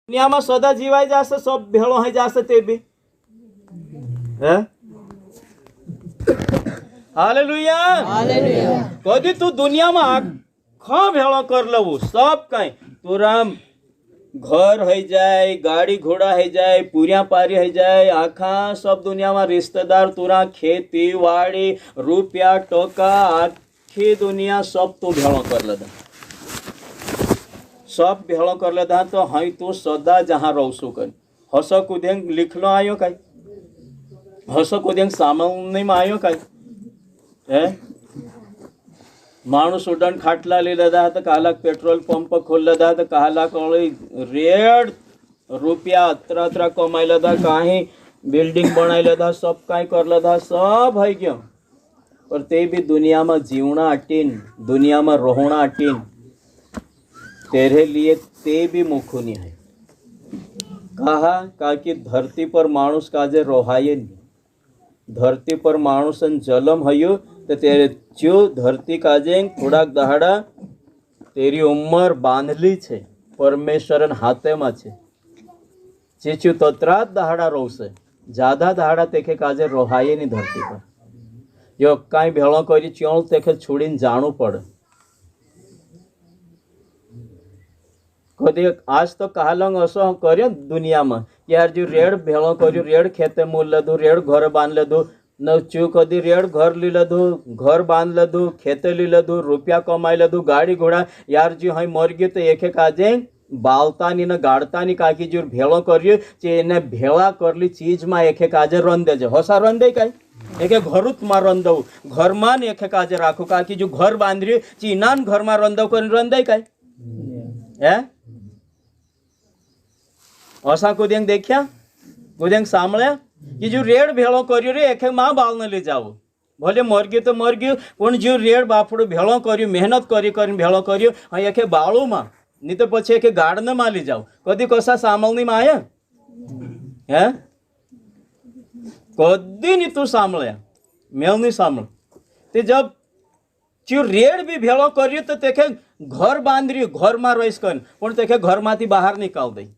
दुनिया में सदा जीवाई जासे सब भेड़ो है जासे ते भी हालेलुया हालेलुया। कदी तू दुनिया में आखा भेड़ो कर लवू सब कहीं तोरा घर है जाए गाड़ी घोड़ा है जाए पूरिया पारी है जाए आखा सब दुनिया में रिश्तेदार तुरा खेती वाड़ी रुपया टोका आखी दुनिया सब तू भेड़ो कर लेदा सब भेड़ो कर लेदा तो हई तू सदा जहाँ रहसु कर हस कुदेंग लिखलो आयो कई हस कुदेंग सामान्य में आयो कई है माणूस उड़न खाटला ले लेदा तो कालाक पेट्रोल पंप खोल लेदा तो कालाक रेड रुपया अतरा अतरा कमाई लेदा कहीं बिल्डिंग बनाई लेदा सब कहीं कर लेदा सब है क्यों पर ते भी दुनिया में जीवना अटीन दुनिया में रोहना अटीन तेरे लिए ते भी मुखुनी है कहा कि धरती पर माणूस काजे रोहाये नहीं धरती पर माणूस जलम हयो तो तेरे जो धरती काजे थोड़ा दहाड़ा तेरी उम्र बांधली छे परमेश्वरन हाथे में छे चीचू तोतरा दहाड़ा रोसे ज्यादा दहाड़ा तेखे काजे रोहाये नहीं धरती पर जो कई भेड़ो करी च्यों तेखे छोड़ी जाणू पड़े कदी आज तो कहलंग असो कर्यो दुनिया में यार जो रेड भेड़ो कर्यो रेड खेते मूल लदू रेड घर बांध लदू न चू कदी रेड घर ली लदू घर बांध लदू खेते ली लदू रुपया कमाई लदू गाड़ी घोड़ा यार जो हई मर गयो तो एक काजे बालतानी न गाड़तानी काकी जो भेड़ो कर्यो चेने भेड़ा करली चीज में एक काजे रंदे जे हसा रंदे काई एक घरुत में रंदऊ घर में एक काजे राखो काकी जो घर बांध रही चीनान घर में रंदऊ कर रंदे काई है ऐसा कुदेंग देखिया कुदेंग सामळ्या कि जो रेड भेड़ो करियो रे एक माँ बाल न ले जाओ भले मर गयो तो मर गयो पण जो रेड बापड़ो भेड़ो करियो मेहनत करी कर भेड़ो करियो हाँ एक बाळू माँ नहीं तो पछे एक गार्डन में ली जाओ कदी कसा सामलनी में आया है कदी नहीं तू सामळ्या मेल नहीं सामळ ते जब जो रेड भी भेड़ो करियो तो तेखे घर बांध रही घर में रहीश कर पण तेखे घर मांथी बाहर निकाल दई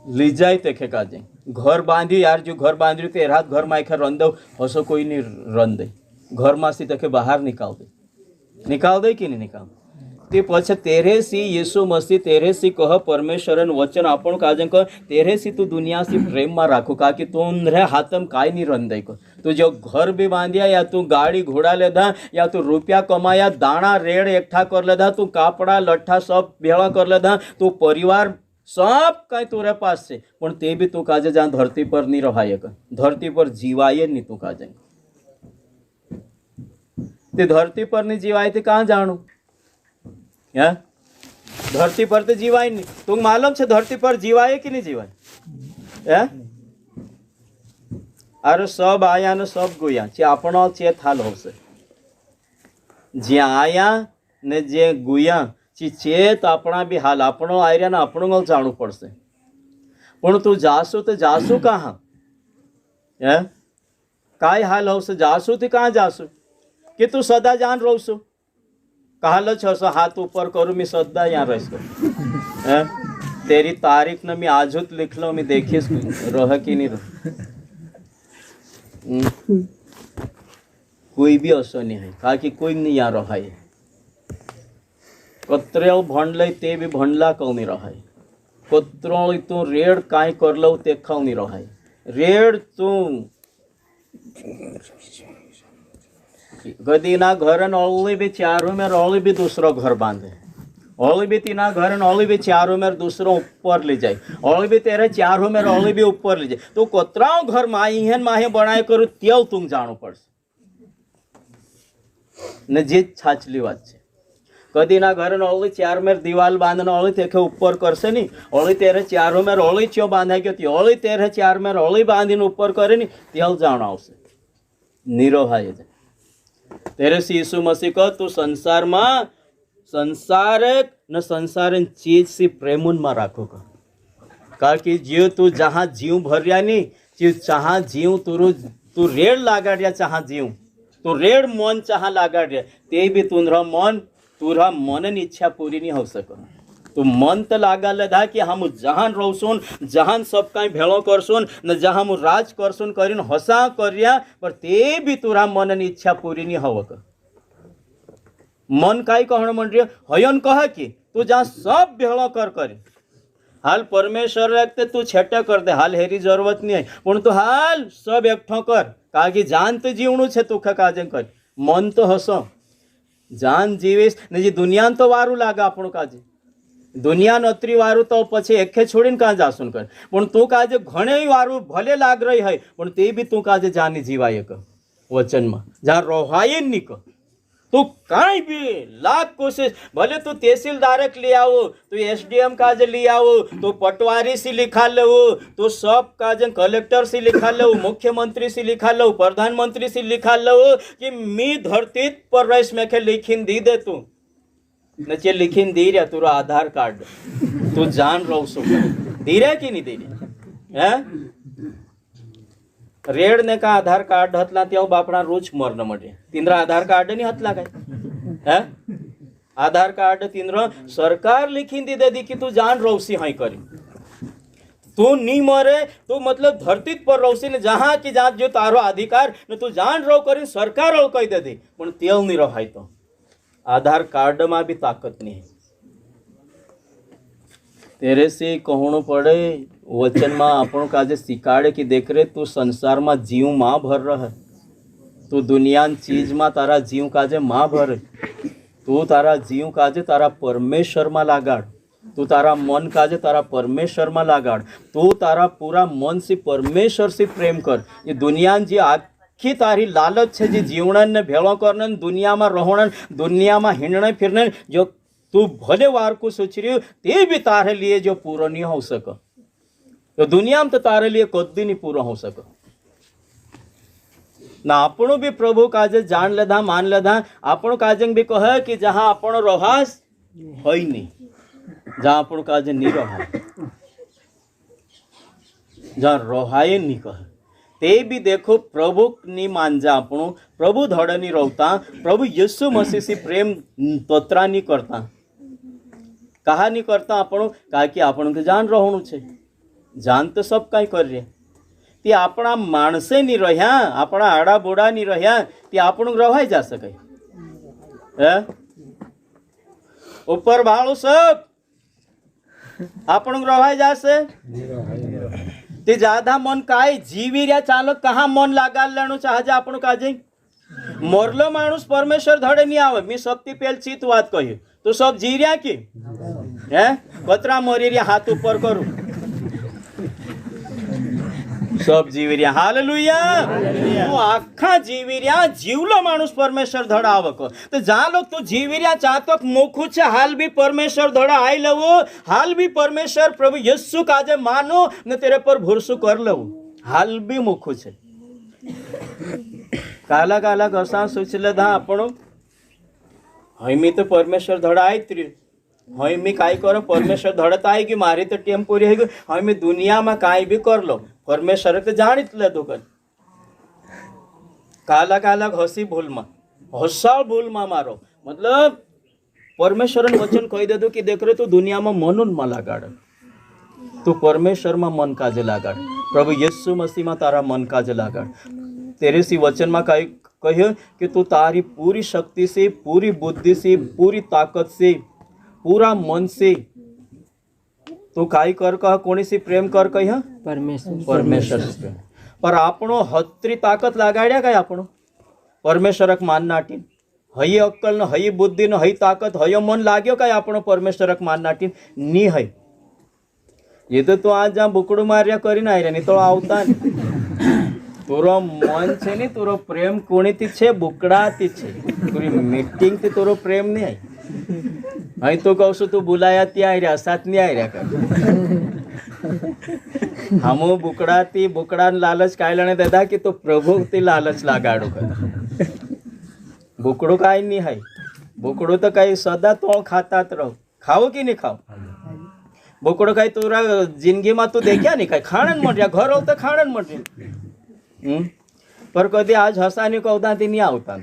ली जाए तेखे काजे घर बांधी यार जो घर बांध रही तेरा घर में एक रंदो हसो कोई नहीं रंदे घर में से तेखे बाहर निकाल दे कि नहीं निकाल ते पछे तेरे सी यीशु मसीह तेरे सी कह परमेश्वरन वचन आपण काजे कह तेरे सी तू दुनिया से प्रेम में राखो का कि तू रे हाथम काई नहीं रंदे को तू जो घर भी बांधिया या तू गाड़ी घोड़ा लेदा या तू रुपया कमाया दाना रेड़ एकठा कर लेदा तू कापड़ा लट्ठा सब भेड़ा कर लेदा तू परिवार सब कहीं तोरे पास से पण ते भी तू काजे जहाँ धरती पर नहीं रहाये का धरती पर जीवाये नहीं तू काजे ते धरती पर नहीं जीवाए थे कहाँ जानू या धरती पर तो जीवाय नहीं तुम मालूम छे धरती पर जीवाए कि नहीं जीवाय अरे सब आया ने सब गुया चे आपणो चे थाल होसे जे आया ने जे गुया ची चेत अपना भी हाल आपणो आर्या ने आपणो जाणू पड़से पण तू जासू कहाँ काय हाल होसे जासू थी कहाँ जासू कि तू सदा जान रहसु कहलो छो हाथ ऊपर करूँ मैं सदा यहाँ रह तेरी तारीख न मैं आजुत लिख लो मैं देखिस रह कि नहीं रह कोई भी असो नहीं है कहा कि कोई नहीं यहाँ रहा है कतरेल भंडल ते भी भंडला कौ नहीं रहा है कतरोल तू रेड काई कर लो ते खाऊ नहीं रहा है रेड तू गदी ना घर ओली भी चारों में ओली भी दूसरो घर बांधे ओली भी तीना घर ओली भी चारों में दूसरो ऊपर ले जाए ओली भी तेरे चारों में ओली भी ऊपर ले जाए तो कोतराओ घर माही है माहे बनाए करू तेव तुम जानो पड़से ने जे छाछली बात छे कदी ना घर ओली चार में दीवाल बांधना ओली तेखे ऊपर करसे नहीं ओली तेरे चारों में ओली चो बांधा गयो ओली तेरे चार में ओली बांधीने ऊपर करे नहीं तेव जानो आवशे निरोहाय जाए तेरे से यीशु मसीह को तू संसार में संसारक न संसारन चीज से प्रेमुन में राखो का कि जीव तू जहाँ जीव भरिया नहीं जहाँ जीव तू रेड़ लागाड़िया जहाँ जीव तू रेड़ मन जहाँ लागाड़िया ते भी तुरा मन मनन इच्छा पूरी नहीं हो सको तो मन तो लागल था कि हम जहान रोसुन जहान सब कहीं भेड़ो करसुन न जहाँ हम राज करसुन करीन हसा करिया पर ते भी तुरा मन इच्छा पूरी नहीं हवक मन काई कहण मन रही हयन कह कि तू जहाँ सब भेड़ो कर हाल परमेश्वर रखते तू छेटा कर दे हाल हेरी जरूरत नहीं है पण तू हाल सब एकठो कर कागी जान तो जीवणु छे तू काजे कर मन तो हसो जान जीवीस ने जी दुनिया तो वारू लागे आपणो काजे दुनिया नत्री वारू तो पछे एके छोड़ीने का जासुन कर पण तू काजे घणे वारू भले लाग रही है पण ते भी तू काजे जानी जीवाय क वचन में जहाँ रोहाय निक तू कहीं भी लाख कोशिश भले तू तहसीलदार ले आओ तू एसडीएम काज ले आओ तू पटवारी से लिखा लो तू सब काज कलेक्टर से लिखा लो मुख्यमंत्री से लिखा लो प्रधानमंत्री से लिखा लो कि मी धरती पर रईस में के लिखीन दी दे तू नचे लिखीन दी रहा तुरा आधार कार्ड तू जान रो सो दी रहा कि नहीं दे रहा है रेड ने का आधार कार्ड हतला त्या बापड़ा रोज मरण मटे तिंद्रा आधार कार्ड नहीं हतला काय आधार कार्ड तिंद्र सरकार लिखी दी दे दी कि तू जान रोसी हाई करी तू नहीं मरे तू मतलब धरती पर रोसी ने जहाँ की जात जो तारो अधिकार न तू जान रो करी सरकार रो कही दे दी पण तेल नहीं रहाय तो आधार कार्ड में भी ताकत नहीं है तेरे से कहणो पड़े वचन में आपण काजे सिखाड़े कि देख रे तू संसार में जीव माँ भर रहा तू दुनिया चीज में तारा जीव काजे माँ भर तू तारा जीव काजे तारा परमेश्वर में लगाड़ तू तारा मन काजे तारा परमेश्वर में लगाड़ तू तारा पूरा मन से परमेश्वर से प्रेम कर ये दुनिया जी आखी तारी लालच है जी जीवण ने भेड़ो करने दुनिया में रोहण दुनिया में हिंडने फिरने जो तू भले वार को सोच रही हो ते भी तारे लिए जो पूरा नहीं हो सका तो दुनिया में तो तारे लिए कदी नहीं पूरा हो सका ना आपणो भी प्रभु काजे जान लेधा मान लेधा आपणो काजे भी कहे कि जहाँ आपणो रहास है नहीं जहाँ आपणो काजे नहीं रहा जहाँ रहाय नहीं कहे ते भी देखो प्रभु नहीं मान जा आपणो प्रभु धड़ नहीं रोता प्रभु यीशु मसीह से प्रेम तोत्रा नहीं करता कहा नहीं करता आपणो कहा कि आपणो के जान रहणु छे जान तो सब कहीं कर रहे ते अपना माणसे नहीं रह्या अपना आड़ा बोड़ा नहीं रह्या ते आपणो रवाई जा सके ऊपर भाड़ू सब आपणो रवाई जासे ते ज्यादा मन काय जीवी रहा चालो कहाँ मन लगा लेनो चाहे आपणो काजे मरलो माणूस परमेश्वर धड़े नहीं आवे मी सबती पहल चीत बात कही तो सब जी रहा कि कतरा मरी रहा हाथ ऊपर करू सब जीवी रहा हालेलुया तू आखा जीवी रहा जीवलो माणूस परमेश्वर धड़ा आवक तो जहाँ लोग तू जीवी रहा चाहतो मुखू छे हाल भी परमेश्वर धड़ा आई लवो हाल भी परमेश्वर प्रभु यीशु काजे मानो ने तेरे पर भरोसो कर लवो हाल भी मुखू छे काला काला घसा सोचले था आपण हमी तो परमेश्वर धड़ा आई त्री हमी काय करो परमेश्वर धड़ता आई कि मारी तो टेम पूरी है हमी दुनिया में काई भी कर लो परमेश्वर तो जानित ले दो कर काला काला हसी भूल में हसा भूल में मारो मतलब परमेश्वर ने वचन कही दे दो कि देख रहे तू दुनिया में मनून में लगाड़ तू परमेश्वर में मन काजे लगाड़ प्रभु यीशु मसीह में तारा मन काजे लगाड़ तेरे सी वचन में कहियो कि तू तारी पूरी शक्ति से पूरी बुद्धि से पूरी ताकत से पूरा मन से तू काई कर कह कोनी सी प्रेम कर कह परमेश्वर से पर आपणो हत्री ताकत लगाड्या काय आपणो परमेश्वरक मान नाटीन हई अक्कल न हई बुद्धि न हई ताकत हयो मन लाग्यो काय आपणो परमेश्वरक मान नाटीन नी हई ये तो आज जहाँ बुकड़ू मार्या करीने आर्या नहीं तो आवता तोरो मन छे नहीं तोरो प्रेम कोणी छे बुकड़ाती छे पूरी मीटिंग थी तोरो प्रेम नहीं आई અહીં તો કહું છું તું બોલાયા ત્યાં આવ્યા સાથ નહીં આવ્યા કર હમો બુકડાથી બુકડાને લાલચ કાઢીને દાદા કે તો પ્રભુથી લાલચ લાગાડો કર બુકડું કાંઈ નહીં hay બુકડું તો કાંઈ સદા તો ખાતા જ રહો ખાઓ કે નહીં ખાઓ બુકડું કાંઈ તું જિંદગીમાં તું દેખ્યા નહીં કાંઈ ખાણ જ મળ્યા ઘર તો ખાણ જ મળ્યા પર કદી આજ હસાની કહુતાથી નહીં આવતા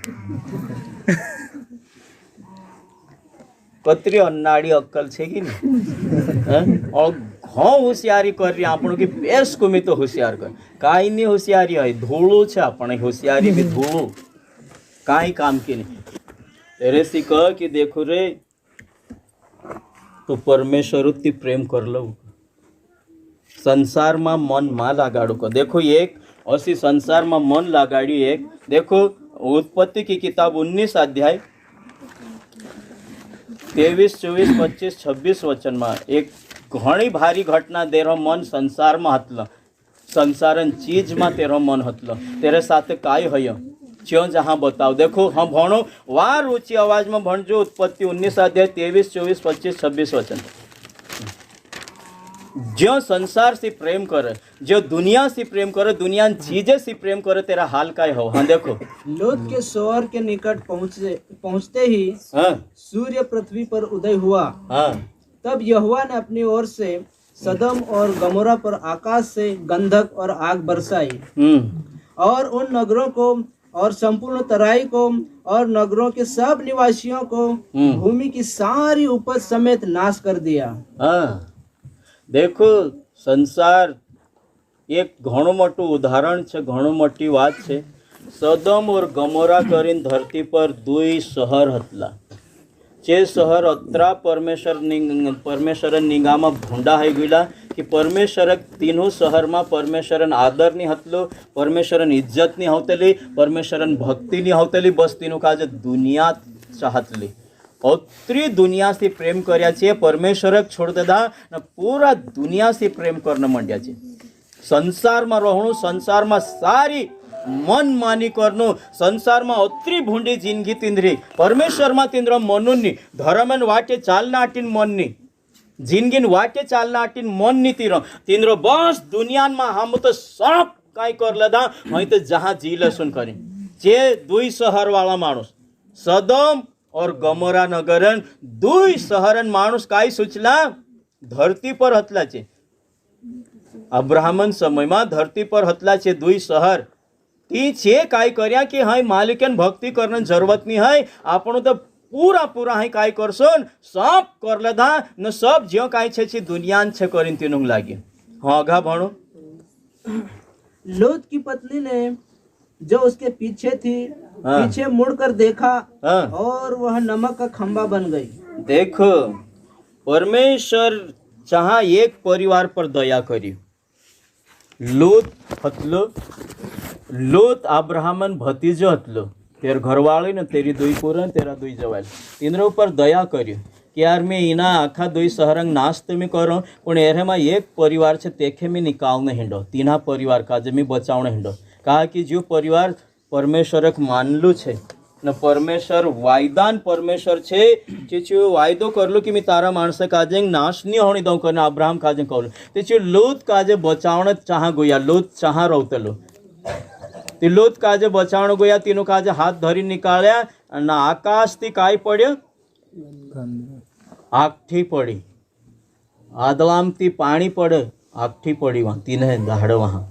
कतरी अन्नाड़ी अक्कल छे कि नहीं और घ होशियारी कर रही आपण की बेस को तो होशियार कर काई नहीं होशियारी है धूळो छे आपण होशियारी भी धूळो काई काम की नहीं तेरे सी कह कि देखो रे तो परमेश्वर ती प्रेम कर लो संसार में मन मा लगाड़ो को देखो एक असी संसार में मन लगाड़ी एक देखो उत्पत्ति की किताब 19 अध्याय 23, 24, 25, 26 वचन में एक घणी भारी घटना तेरो मन संसार में हतल संसारन चीज में तेरो मन हतल तेरे साथ काय हय क्यों जहाँ बताओ देखो हम भणो वार ऊंची आवाज में भणजो उत्पत्ति 19 अध्याय 23, 24, 25, 26 वचन जो संसार से प्रेम करे जो दुनिया से प्रेम करे दुनिया चीजें से प्रेम करे तेरा हाल काय हो। हाँ देखो लोथ के शोर के निकट पहुँचते ही सूर्य पृथ्वी पर उदय हुआ। तब यहोवा ने अपनी ओर से सदम और गमोरा पर आकाश से गंधक और आग बरसाई और उन नगरों को और संपूर्ण तराई को और नगरों के सब निवासियों को भूमि की सारी उपज समेत नाश कर दिया। देखो संसार एक घणो मोटू उदाहरण है घणो मोटी बात है सदम और गमोरा करीन धरती पर दुई शहर हतला जे शहर अत्रा परमेश्वर निगाह में भूंडा है गईला कि परमेश्वर तीनों शहर में परमेश्वर आदर नहीं हतलो परमेश्वर इज्जत नहीं होतली परमेश्वर भक्ति नहीं होतली बस तीनों का जो दुनिया चाहतली अत्री दुनिया से प्रेम कर्या छे परमेश्वर छोड़ देदा न पूरा दुनिया से प्रेम करने मंड्या छे संसार में रहणु संसार में सारी मन मानी करनो संसार में अत्री भूंडी जिंदगी तिंद्री परमेश्वर में तिंद्र मनुनी धर्मन वाटे चालना आटीन मननी जिंदगीन वाटे चालना आटीन मन नी तिंद्र बस दुनिया में हम तो सब काई कर लदा वहीं तो जहाँ जी लसुन करी जे दुई शहर वाला मानुस सदम और गमोरा नगरन दुई शहरन मानुस काई सुचला धरती पर हतला छे अब्राहमन समय में धरती पर हतला छे दुई शहर ती छे काई कर्या कि हाय मालिकन भक्ति करने जरूरत नहीं है आपण तो पूरा पूरा हाय काई करसोन सब कर लदा न सब ज्यो काई छे दुनियान छे करिन तीनुंग लागे। हाँ गा भणो लोथ की पत्नी ने जो उसके पीछे थी पीछे मुड़कर देखा और वह नमक का खंबा बन गई। देखो परमेश्वर जहाँ एक परिवार पर दया करी लोथ हतलो लोथ अब्राहमन भतीजो हतलो तेर घरवाली ने तेरी दुई पुरन तेरा दुई जवाल तीनों ऊपर दया करी कि यार मैं इना आखा दुई शहरंग नाश तो मैं करो पण एरे में एक परिवार छे तेखे में निकालने हिंडो तीना परिवार का जे मैं बचावने हिंडो कहा कि जो परिवार परमेश्वर मानलू छे न परमेश्वर वायदान परमेश्वर छे जे वायदो करलो कि मैं तारा माणस काजे नाश नहीं होने दऊं करने अब्राहम काजे कहलो ते लोथ काजे बचावण चाह गोया लोथ चाह रोतलो ते लोथ काजे बचावण गोया तीनो काजे हाथ धरी निकाल्या न आकाश थी काय पड्यो आगठी पड़ी आदलाम थी पानी पड़े आगठी पड़ी वहाँ तीने दाड़ वहाँ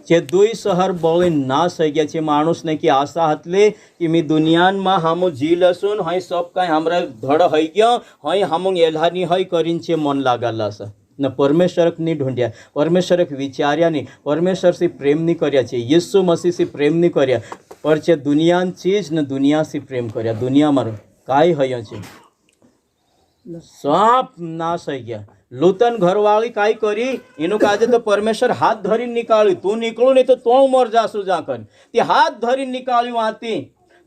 जे दुई शहर बोले नाश हो गया छे मानुस ने की आशा हतले कि मैं दुनिया में हम जी लसुन हई सब कहीं हमरा धड़ हो गया हई हम एल्हानी हई करीन छे मन लागल आशा न परमेश्वर नहीं ढूंढिया परमेश्वर विचार्या नहीं परमेश्वर से प्रेम नहीं कर्या छे यीशु मसीह से प्रेम नहीं कर्या पर छे दुनिया चीज न दुनिया से प्रेम कर्या दुनिया में काय हय छे सब नाश हो गया लूतन घरवाली काई करी इनु काजे तो परमेश्वर हाथ धरी निकाली तू निकलू नहीं तो मर जासू जाकर ते हाथ धरी निकाली आती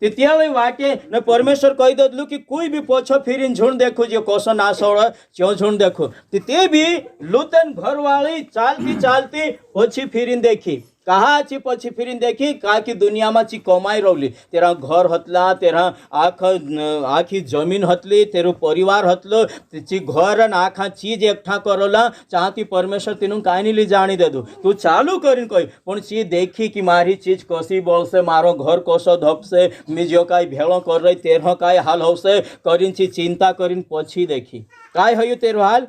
त्यावेळी वाटे न परमेश्वर कही ददलू कि कोई भी पोछो फिरीन झुंड देखो जो कोसो नाश हो क्यों झुंड देखो ते भी लूतन घरवाली चालती चालती पोछी फिरीन देखी कहा ची पछी फिरीन देखी कहा कि दुनिया में ची कमाई रोली तेरा घर हतला तेरा आखी जमीन हतली तेरो परिवार हतलो ची घर न आखा चीज एकठा करोला चाहती परमेश्वर तीनू काई नहीं ली जानी दे दू तू चालू करीन कोई पण ची देखी कि मारी चीज कसी बोलसे मारो घर कोसो धपसे मी जो काई भेळो कर रही तेरो काई हाल होसे करीन ची चिंता करीन पछी देखी काय हयो तेरो हाल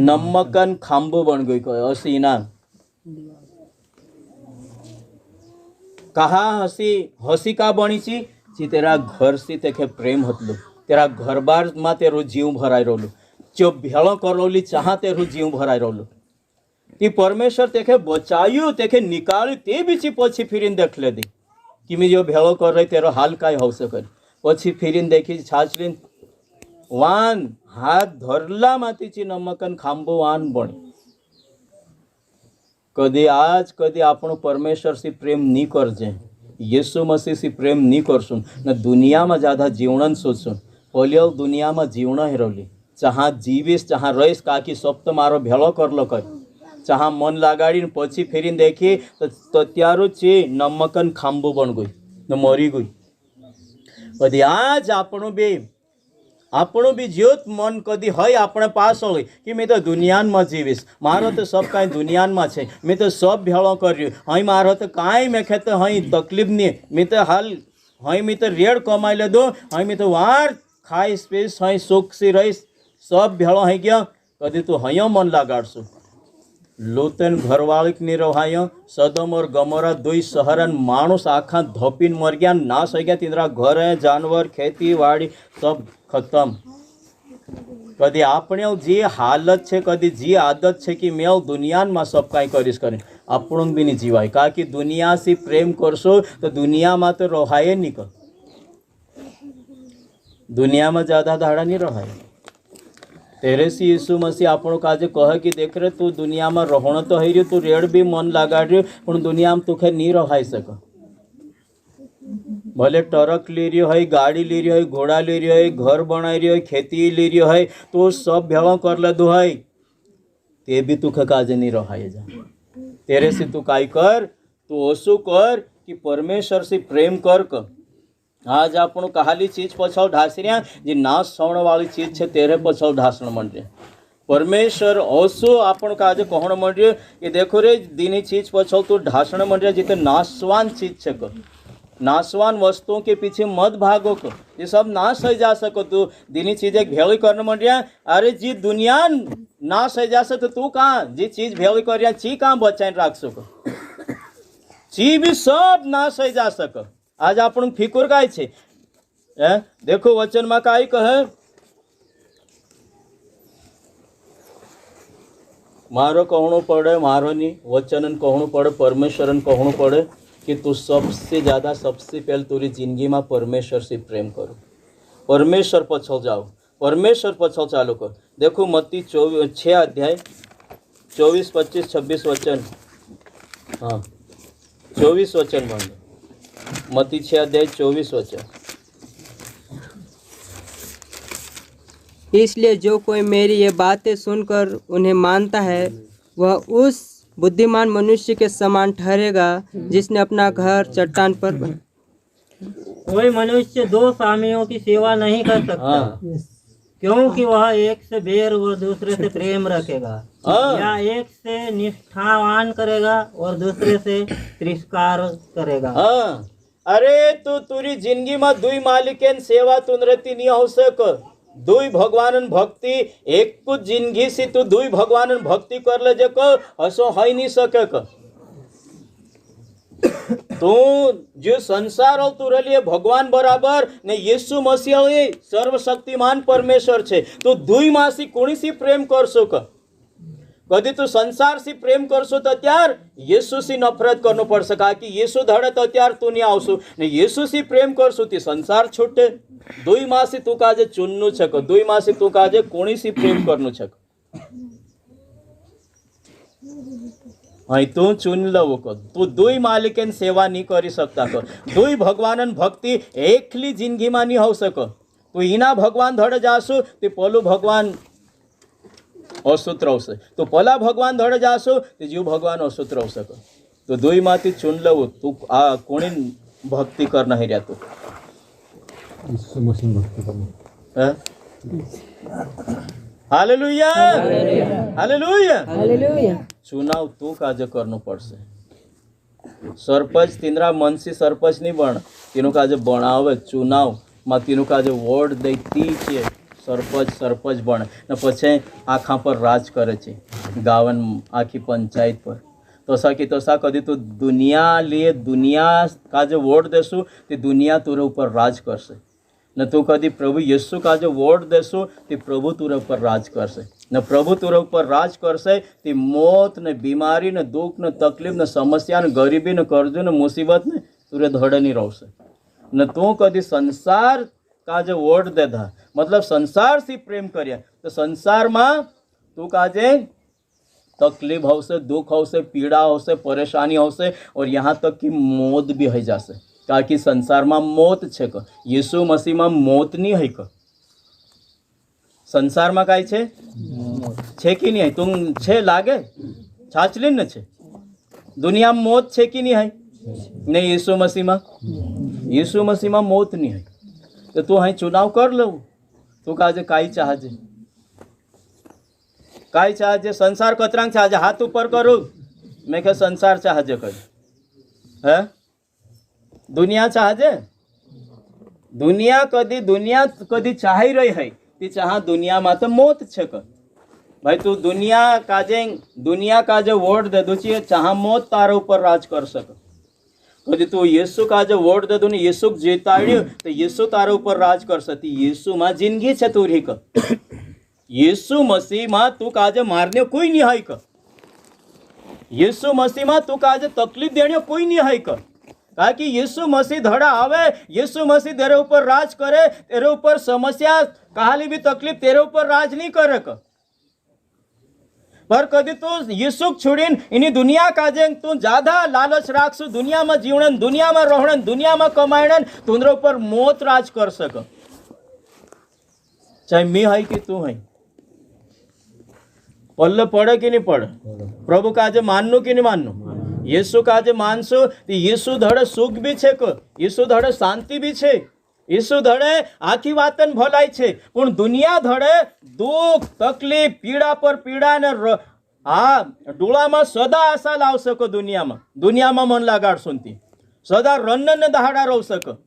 नमकन खांबो बन गई कोई असी ना कहा हसी हसी का बनी ची तेरा घर से तेखे प्रेम हतलो तेरा घर बार में तेरू जीव भराई रोलू, जो भेड़ो करोली चाह तेरू जीव भराई रोलू। ती परमेश्वर तेखे बचायु तेखे निकालू ते बीची पछी फिरीन देख ले दी कि मैं जो भेड़ो कर रही तेरो हाल काय हो सके। पछी फिरीन देखी छाछलीन वान हाथ धरला मातीची नमकन खांबो वान बनी। कदी आज कदी आपण परमेश्वर से प्रेम नहीं करजे, यीशु मसीह से प्रेम नहीं करसुन न दुनिया में ज्यादा जीवण सोचसुन। पहले दुनिया में जीवण हेरवली जहाँ जीवीस जहाँ रहीस काकी सब तो मारो भेड़ो करलो कर जहाँ मन लगाड़ी पछी फेरीन देखी तो त्यारो चे नमकन खांबो बन गई न मरी गई। कदी आज આપણું બી જ્યોત મન કદી હોય આપણે પાસ હોય કે મેં તો દુનિયામાં જીવીશ, મારો તો સબ કાંઈ દુનિયામાં છે, મેં તો સબ ભેળો કર્યું હઈ, મારો તો કાંઈ મેં ખેતો હઈ તકલીફ નહીં, મેં તો હાલ હઈ મેં તો રેડ કમાઈ લીધો હઈ, મેં તો વાર ખાઈશ પીશ હઈ સુખસી રહીશ, સબ ભેળો હઈ ગયો। કદી તું હૈયો મન લગાડશું। लूतन घरवाळीक नहीं रहायो, सदम और गमोरा दुई शहरन माणूस आखा धोपीन मर गया, नाश हो गया, तिंद्रा घर है जानवर खेती वाड़ी सब खत्म। कदी आपणे जी हालत है कदी जी आदत है कि मैं दुनिया में सब कई करीश करें आपण भी नहीं जीवाय, का कि दुनिया से प्रेम करशो तो दुनिया में तो रहाय नहीं कर, दुनिया में ज्यादा दाड़ा नहीं रहाय। तेरे से यीशु मसीह आपणो काजे कहे कि देख रे तू दुनिया में रहण तो है, तू रेड भी मन लगाड़ पण दुनिया में तुखे नहीं रहाई सक। भले ट्रक ले रही है, गाड़ी ले रही है, घोड़ा ले रही है, घर बना रही है, खेती ले रही है, तो सब भेड़ो कर ले दो है ते भी तुखे काजे नहीं रहाई जा। तेरे से तू काई कर, तू ओसु कर कि परमेश्वर से प्रेम कर। आज आपण कहाली चीज पछाड़ ढासरिया जी नाश होण वाली चीज है तेरे पछाड़ ढासण मंडे। परमेश्वर ओसो आपण काजे कहण मंडे कि देखो रे दीनी चीज पछाड़ तू ढासण मंडे जिते नाशवान चीज है क, नाशवान वस्तुओं के पीछे मत भागो को, ये सब नाश हो जा सको। तू दीनी चीजें भेड़ी करने मंडिया, अरे जी दुनिया नाश हो जा सको तू कहाँ जी चीज भेड़ी कर ची कहाँ बचाई रख सको, ची भी सब नाश हो जा सको। आज आपण फिकुर काय छे देखो वचन में काई कहे, मारो कहणु पड़े मारो नहीं, वचन कहणु पड़े परमेश्वर कहणु पड़े कि तू सबसे ज़्यादा सबसे पहले तुरी जिंदगी में परमेश्वर से प्रेम करो, परमेश्वर पछल जाओ, परमेश्वर पछल चालू कर। देखो मत्ती 6 अध्याय 24, 25, 26 वचन, हाँ 24 वचन बन मत्ती 6 अध्याय 24 वचन। इसलिए जो कोई मेरी ये बातें सुनकर उन्हें मानता है वह उस बुद्धिमान मनुष्य के समान ठहरेगा जिसने अपना घर चट्टान पर कोई मनुष्य दो स्वामियों की सेवा नहीं कर सकता, क्योंकि वह एक से बैर और दूसरे से प्रेम रखेगा, या एक से निष्ठावान करेगा और दूसरे से तिरस्कार करेगा। अरे तू तुरी जिंदगी में दुई मालिकेन सेवा तुनरती नहीं हो सक, दुई भगवानन भक्ति एक कुछ जिंदगी से तू दुई भगवानन भक्ति कर ले को हसो हो नहीं सके क। तू जो संसार हो तू रलिए भगवान बराबर ने यीशु मसीह सर्वशक्तिमान परमेश्वर छे, तो दुई मासी कोणी सी प्रेम कर सो क। कदी तू संसार से प्रेम करशो तो त्यार यीशु से नफरत करनो पड़ सका कि यीशु धड़े तो त्यार तू नहीं आवशो ने यीशु से प्रेम करशो ती संसार छूटे। दुई मासी तू काजे चुननु छक, दुई मासी तू काजे कोणी से प्रेम करनु छक, हाई तू चुन लवो को। तू दुई मालिकेन सेवा नहीं करी सकता को, दुई भगवानन भक्ति एकली जिंदगी में नहीं हो सको। तू इना भगवान धड़े जासु ते पलू भगवान अशुद्ध रह से, तो पला भगवान धड़े जासो तो जीव भगवान अशुद्ध रह सको। तो दुई माती चुन लो तू कोणी भक्ति करना है रे, तू हालेलुया हालेलुया हालेलुया। चुनाव तू काजे करनो पड़से। सरपंच तिंद्रा मन से सरपंच नहीं बन, तीनों काजे बनावे चुनाव में तीनों काजे वोट दे ती छे सरपंच बने ने पछे आखा पर राज करे छे गावन आखी पंचायत पर। तोसा की तोसा कदी तू दुनिया लिए दुनिया का जो वोट देसु ते दुनिया तोरे ऊपर राज करसे। ને તું કદી પ્રભુ યેસુ કાજે વોટ દેશો તે પ્રભુ તુરા ઉપર રાજ કરશે ને પ્રભુ તુરા ઉપર રાજ કરશે તે મોત ને બીમારી ને દુઃખ ને તકલીફ ને સમસ્યા ને ગરીબી ને કરજો ને મુસીબત ને તુરે ધડે નહીં રહેશે ને તું કદી સંસાર કાજે વોટ દેધા मतलब संसार से प्रेम કર્યા तो संसार में तू काजे तकलीफ होसे दुख होसे पीड़ा होसे परेशानी होसे और यहाँ तक कि मौत भी हो जासे कारण कि संसार में मौत छे क यीशु मसीह में मौत नहीं है क संसार में काई छे कि नहीं है तुम छे लागे छाचली न छे दुनिया में मौत छे कि नहीं है नहीं यीशु मसीह में मौत नहीं है तो तू અહીં चुनाव कर लो तू काजे काई चाहजे संसार कतरांग चाहजे हाथ ऊपर करो मैं के संसार चाहजे कर है दुनिया चाहजे दुनिया कदी चाही रही है ती चाह दुनिया में तो मौत छे कर भाई तू दुनिया काजे वोट दे दो चाह मौत तारा ऊपर राज कर सक कदी तू यीशु काजे वोट दे दो ने यीशु जीताड्यो तो यीशु तारा ऊपर राज कर सकती यीशु में जिंदगी छे तू री क यीशु मसीह में तू काजे मारने कोई नहीं है क यीशु मसीह में तू काजे तकलीफ देने कोई नहीं है क कारण कि यीशु मसीह धड़ा आवे यीशु मसीह तेरे ऊपर राज करे तेरे ऊपर समस्या कहाली भी तकलीफ तेरे ऊपर राज नहीं करे क पर कदी तू यीशु छोड़ीन इनी दुनिया काजे तू ज्यादा लालच राखसु दुनिया में जीवण दुनिया में रहण दुनिया में कमायण तुंदरे ऊपर मौत राज कर सक चाहे मी है कि तू है पल्ले पड़े कि नहीं पड़े प्रभु काजे माननु कि नहीं माननु यीशु काजे मानसु तो यीशु धड़े सुख भी छे को यीशु धड़े शांति भी छे यीशु धड़े आखी वातन भलाई छे पण दुनिया धड़े दुख तकलीफ पीड़ा पर पीड़ा ने डोळा में सदा आशा लाव सको दुनिया में मन लगाड़ सुनती सदा रन्न ने दहाड़ा रह सको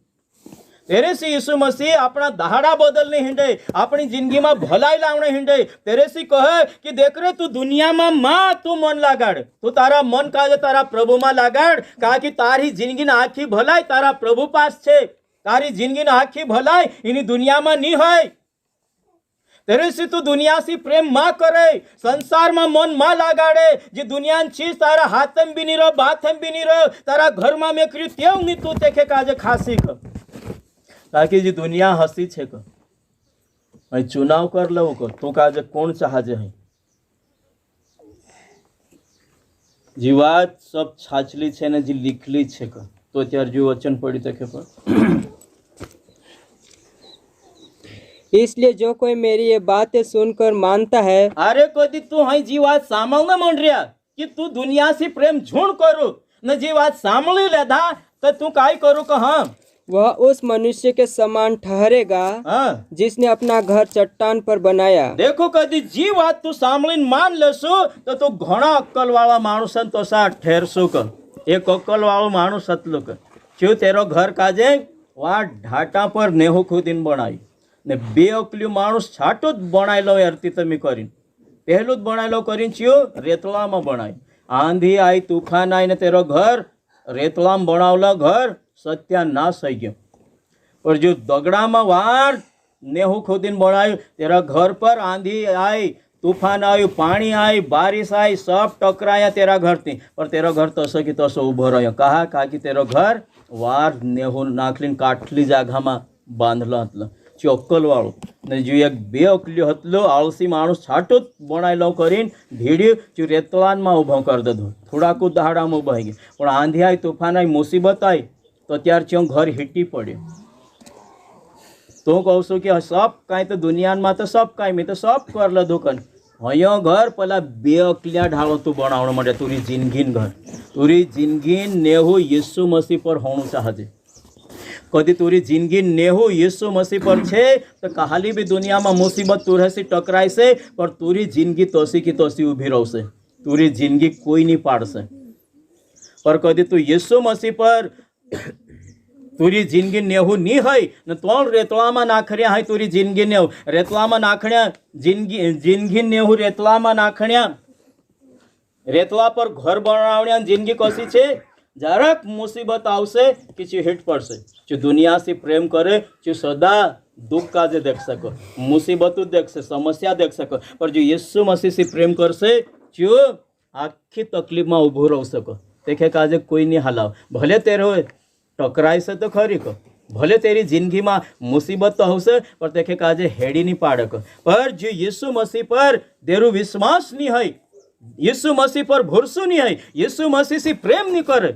तेरे से यीशु मसीह अपना दहाड़ा बदलने हिंडे अपनी जिंदगी में भलाई लावने हिंडे तेरे से कहे कि देख रे तू दुनिया में मां तू मन लगाड़ तू तारा मन काजे तारा प्रभु में लगाड़ कहा कि तारी जिंदगी ने आखी भलाई तारा प्रभु पास छे तारी जिंदगी ने आखी भलाई इनी दुनिया में नहीं है तेरे से तू दुनिया से प्रेम मां करे संसार में मन मां लगाड़े जी दुनिया चीज तारा हाथ में भी नहीं रहो बात में भी नहीं रहो तारा घर में मैं करी तेव नहीं तू देखे काजे खासी क ताकि जी दुनिया हसी छे क भाई चुनाव कर लो को तू काजे कौन चाहजे है जी बात सब छाचली छे ने जी लिखली छे क तो त्यार जो वचन पड़ी तके पर इसलिए जो कोई मेरी ये बातें सुनकर मानता है अरे कदी तू है जी बात सामल न मन रिया कि तू दुनिया से प्रेम झूण करो न जी बात सामली लेधा तो तू काई करो क हां वह उस मनुष्य के समान ठहरेगा जिसने अपना घर चट्टान पर बनाया देखो कदी जी बात तू सामलीन मान लेसो तो तू घणा अक्कल वाला माणूस तो सा ठहरसो क एक अक्कल वालो माणूस हतलो क क्यों तेरो घर काजे वहाँ ढाटा पर नेहो खुदीन बनाई ने बे अकलियो माणूस छाटो ज बनायलो अरती तमी करीन पहलू ज बनायलो करीन चियो रेतला में बनाई आंधी आई तूफान आई ने तेरो घर रेतला में बनावला घर सत्यानाश થઈ ગયો पर जो दगड़ा में वार नेहू खोदीन बनायु तेरा घर पर आंधी आई तूफान आयु पानी आई बारिश आई सब टकराया तेरा घर थी पर तेरा घर तसो कि तसो उभो रह्यो कहा कि तेरो घर वार नेहू नाखलीन काटली जागा में बांधलो हतलो चोक्कल वाळो ने जो एक बे अकलियो हतलो आळसी माणूस छाटो बनायलो करीन ढीड्यो जो रेतलान में उभो कर दो थोड़ा को दहाड़ा में उभा गई पण आंधी आई तूफान आई मुसीबत आई तो त्यार चो घर हिटी पड़े तो कहूँ छू कि सब कहीं तो दुनिया में तो सब कहीं मैं तो सब कर लो कन हयो घर पहला बे अकलिया ढालो तू बनावण माटे तुरी जिंदगीन घर तुरी जिंदगीन नेहू यीशु मसीह पर होणु चाहजे कदी तुरी जिंदगी नेहू यीशु मसीह पर छे तो कहाली भी दुनिया में मुसीबत तुरे से टकराय से पर तुरी जिंदगी तोसी की तोसी उभी रहसे तुरी जिंदगी कोई नहीं पाड़से पर कदी तू यीशु मसीह पर तुरी जिंदगी नेहू नहीं है न तो रेतला में नाखण्या है तुरी जिंदगी नेहू रेतला में नाखण्या जिंदगी नेहू रेतला में नाखण्या रेतला पर घर बनावण्या जिंदगी कशी छे જરાક મુસીબત આવશે કે ચી હિટ પડશે ચી દુનિયાથી પ્રેમ કરે ચી સદા दुख काजे देख सको, मुसीबत देख सको, समस्या देख सको, पर जो यीशु मसीह से प्रेम कर से जो आखी तकलीफ में उभो रह सको देखे काजे कोई नहीं हलाव। भले तेरे टकराई से तो खरी को, भले तेरी जिंदगी में मुसीबत तो हो से, पर देखे काजे हेड़ी नहीं पाड़ को, पर जो यीशु मसीह पर तेरू विश्वास नहीं है, यीशु मसीह पर भरोसा नहीं है, यीशु मसीह से प्रेम नहीं करे,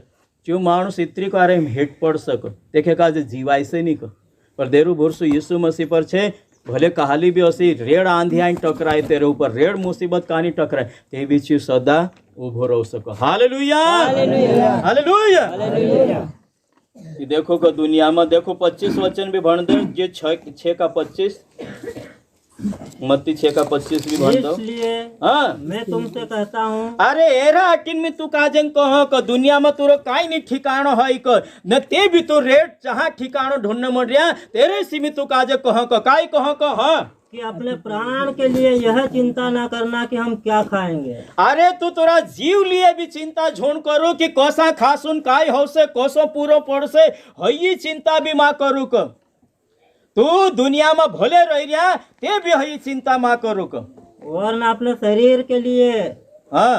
जो मानुष इतनी कारे हिट पड़ सको देखे काजे जीवाई से नहीं को, पर देरू भरोसो यीशु मसीह पर छे। भले कहाली भी हसी रेड़ आंधी आई टकराए तेरे ऊपर, रेड़ मुसीबत कहानी टकराए ते भी चीज सदा उभो रह सको। Hallelujah hallelujah. देखो को दुनिया में देखो 25 वचन भी भण दे, जे 6 का 25 मत्ती 6 का 25 भी भण दो। इसलिए हाँ मैं तुमसे कहता हूँ, अरे एरा अटिन में तू काजन कह क दुनिया में तुरो काई नहीं ठिकानो है क न ते भी तो रेट जहाँ ठिकानो ढूंढने मर रहा तेरे सी में तू काजे कह क काई कह क हाँ कि अपने प्राण के लिए यह चिंता ना करना कि हम क्या खाएंगे। अरे तू तोरा जीव लिए भी चिंता झोन करो कि कोसा खासुन काय हो से कोसो पूरो पड़ से हई चिंता भी माँ करू क तू दुनिया में भले रह रहा ते भी हई चिंता माँ करू क और न अपने शरीर के लिए हाँ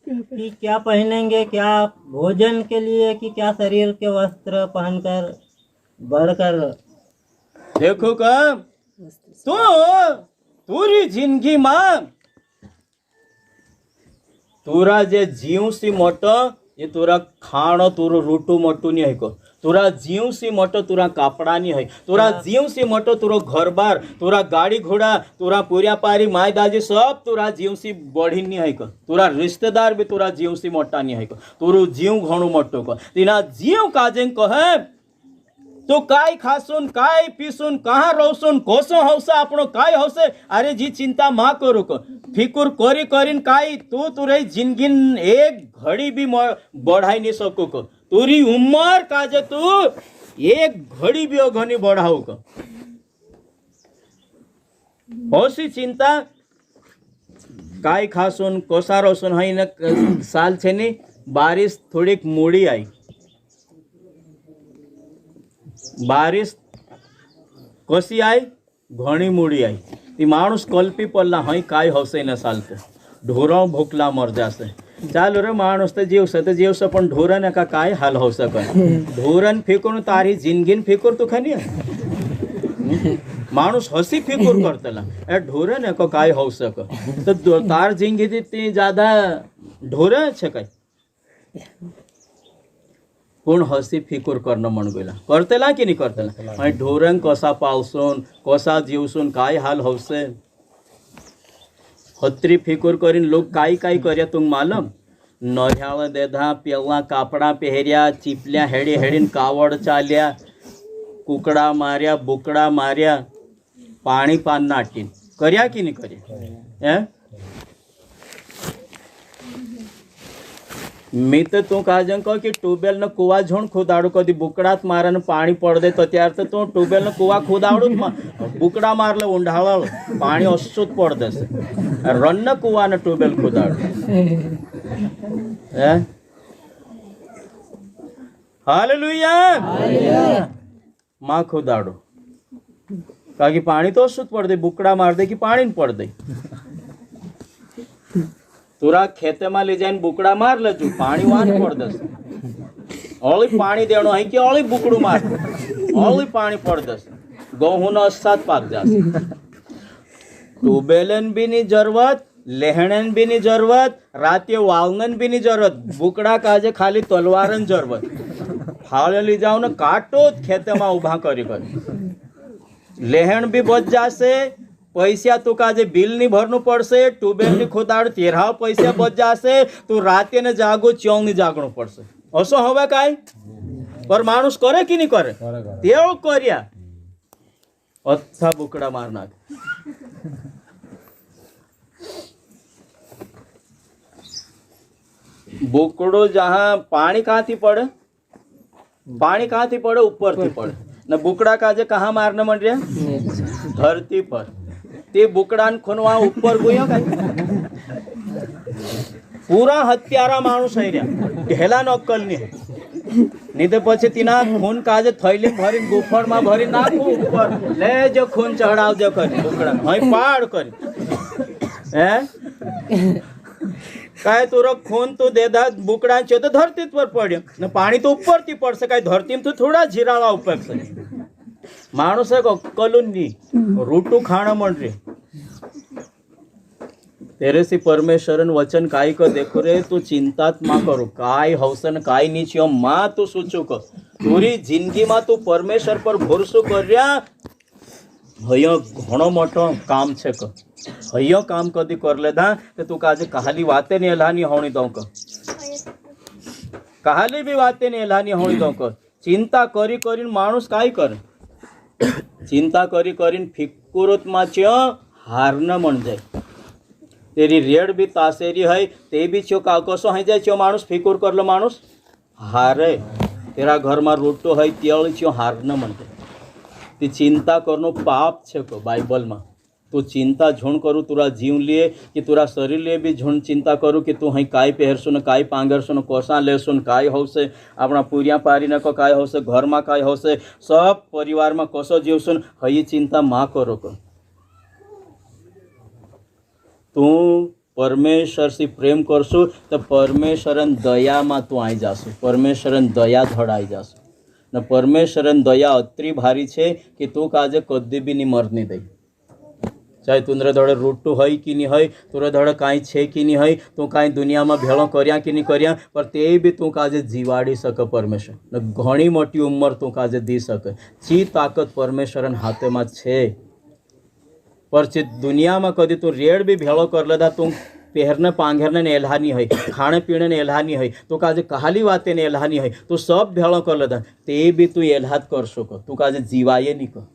कि क्या पहनेंगे, क्या भोजन के लिए कि क्या शरीर के वस्त्र पहनकर बढ़कर। देखो का तो पूरी जिंदगी में तोरा जे जीव सी मोटो ये तोरा खाणो तोरो रोटू मोटू नहीं है को, तोरा जीव सी मोटो तोरा कापड़ा नहीं है, तोरा जीव सी मोटो तोरो घर बार, तोरा गाड़ी घोड़ा, तोरा पूरिया पारी माय दाजी सब तोरा जीव सी बढ़ी नहीं है को, तोरा रिश्तेदार भी तोरा जीव सी मोटा नहीं है को, तोरो जीव घणो मोटो को तीना जीव काजे कहे तो काय खासुन काय पीसुन कहाँ रहुसुन कोसो हौसा अपनो काय हौसे। अरे जी चिंता मा करू को फिकुर करी करीन काय तू तुरे जिंदगी एक घड़ी भी बढ़ाई नहीं सको को, तुरी उम्र काजे तू एक घड़ी भी अघनी बढ़ाओ को होसी चिंता काय खासुन कोसा रहुसुन है न। साल छे नी बारिश थोड़ी मोड़ी आई, बारिश कसी आई घणी मूड़ी आई ती मानुष कल्पी पड़ला हई काय हसे न सालते ढोरा भूखला मर जासे। चालो रे मानुष तो जीव से पण ढोरन का काय हाल हो सक, ढोरन फिकुर तारी जिंदगीन फिकुर तो खनी मानुष हसी फिकुर करतला ए ढोरन को काय हो सक तो तार जिंदगी ती ज्यादा ढोर छे काय कोण हसी फिकुर करणं मन गेला करतेला की नाही करतेला आणि ढोरंग कसा पावसून कसा जीवसून काय हाल होसे। हत्री फिकुर करीन लोग काय काय कर्या तुम मालूम, नर्याळ देधा पेला कापड़ा पहरिया चिपल्या हेडी हेडीन कावड़ चाल्या कुकड़ा मार्या बुकड़ा मार्या पाणी पान नाटीन कर्या की नाही कर्या। मी तो तू काजन कह कि ट्यूबवेल न कुआ झोण खोदाड़ू कदी बुकड़ात मारन पाणी पड़ दे तो त्यार तो तू ट्यूबवेल न कुआ खोदाड़ू बुकड़ा मारल उंडाळ पाणी अशुद्ध पड़ दे रन न कुआ न ट्यूबवेल खोदाड़ू हालेलुया माँ खोदाड़ू का पानी तो अशुद्ध पड़ दे बुकड़ा मार दे कि पानी पड़ दे। तुरा खेते में ले जाए बुकड़ा मार लेजू पानी वान पड़ दस ओली पानी देनो है कि ओली बुकड़ू मार ओली पानी पड़ दस गेहूं न साथ पाक जास। ट्यूबवेलन भी नहीं जरूरत, लेहणन भी नहीं जरूरत, राते वालनन भी नहीं जरूरत, बुकड़ा काजे खाली तलवारन जरूरत फाड़े ली जाओ न काटो खेते में उभा करी लेहण भी बच जासे, पैसा तो काजे बिल नहीं भरनु पड़से, ट्यूबवेल नहीं खोदाड़ तेरहा पैसा बच जासे, तो राते न जागो चौंग नहीं जागणु पड़से। असो हवे काय पर मानुष करे कि नहीं करे तेव कर्या अच्छा बुकड़ा मारना। बुकड़ो जहाँ पानी कहाँ थी पड़े, पानी कहाँ थी पड़े ऊपर थी पड़े न बुकड़ा काजे कहाँ मारने मन रहा धरती पर ते बुकड़ान खुनवा ऊपर गयो काय पूरा हत्यारा मानुष है ढेला न अक्कल नहीं है। नहीं तो पछे तीना खून काजे थैली भरी गुफर में भरी नाखू ऊपर ले जो खून चढ़ाव जो कर बुकड़ा हई पाड़ कर हैं काय तोरो खून तो दे दा बुकड़ा छे तो धरती पर पड़्यो ने पानी तो ऊपर थी पड़से काय धरती में तो थोड़ा झिरावा ऊपर से मानुस को कलुन्नी रूटू खाना मन रे तेरे से परमेश्वरन वचन काय को देखो रे तू चिंतात मा करो काय हौसन काय नीचियो मा तू सोचो को पूरी जिंदगी मा तू परमेश्वर पर भरोसो कर्या हयो घणो मोटो काम छे को हयो काम कदी कर लेदा ते तू काजे कहाली वाते ने एलानी होणी दो को कहाली भी वाते ने एलानी होणी दो को चिंता करी करीन माणूस काय कर चिंता करी करीन फिकुरत मा च हार न मन जाय तेरी रेड भी तासेरी है ते भी छो का कसो है जाय छो माणूस फिकुर करलो माणूस हारे तेरा घर में रोटो है तेल छो हार न मन जाय ती चिंता करनो पाप छे को बाइबल में तू चिंता झुण करू तुरा जीव लिए कि तुरा शरीर लिए भी झुण चिंता करू कि तू हई काय पहरसुन काय पांगरसुन कोसा लेसुन काय होसे अपना पूरिया पारी न को काय होसे घर में काय होसे सब परिवार में कसो जीवसुन हई चिंता मा करो को तू परमेश्वर से प्रेम करसु तो परमेश्वरन दया में तू आई जासु परमेश्वरन दया धड़ाई जासु न परमेश्वरन दया अत्री भारी छे कि तू काजे कदी भी नहीं मरनी दई चाहे तुंदरे धड़े रोटू है कि नहीं है तुरे धड़े काई छे कि नहीं है तू काई दुनिया में भेड़ो कर्या कि नहीं कर्या पर ते भी तू काजे जीवाड़ी सके परमेश्वर न घणी मोटी उम्र तू काजे दी सके ची ताकत परमेश्वरन हाथे में छे पर ची दुनिया में कदी तू रेड भी भेड़ो कर लेदा तू पहरने पांघरने ने एल्हानी है खाने पीने ने एल्हानी है तो काजे कहाली वाते ने एल्हानी है तो सब भेड़ो कर लेदा ते भी तू एल्हात कर सको तू काजे जीवाये नहीं कर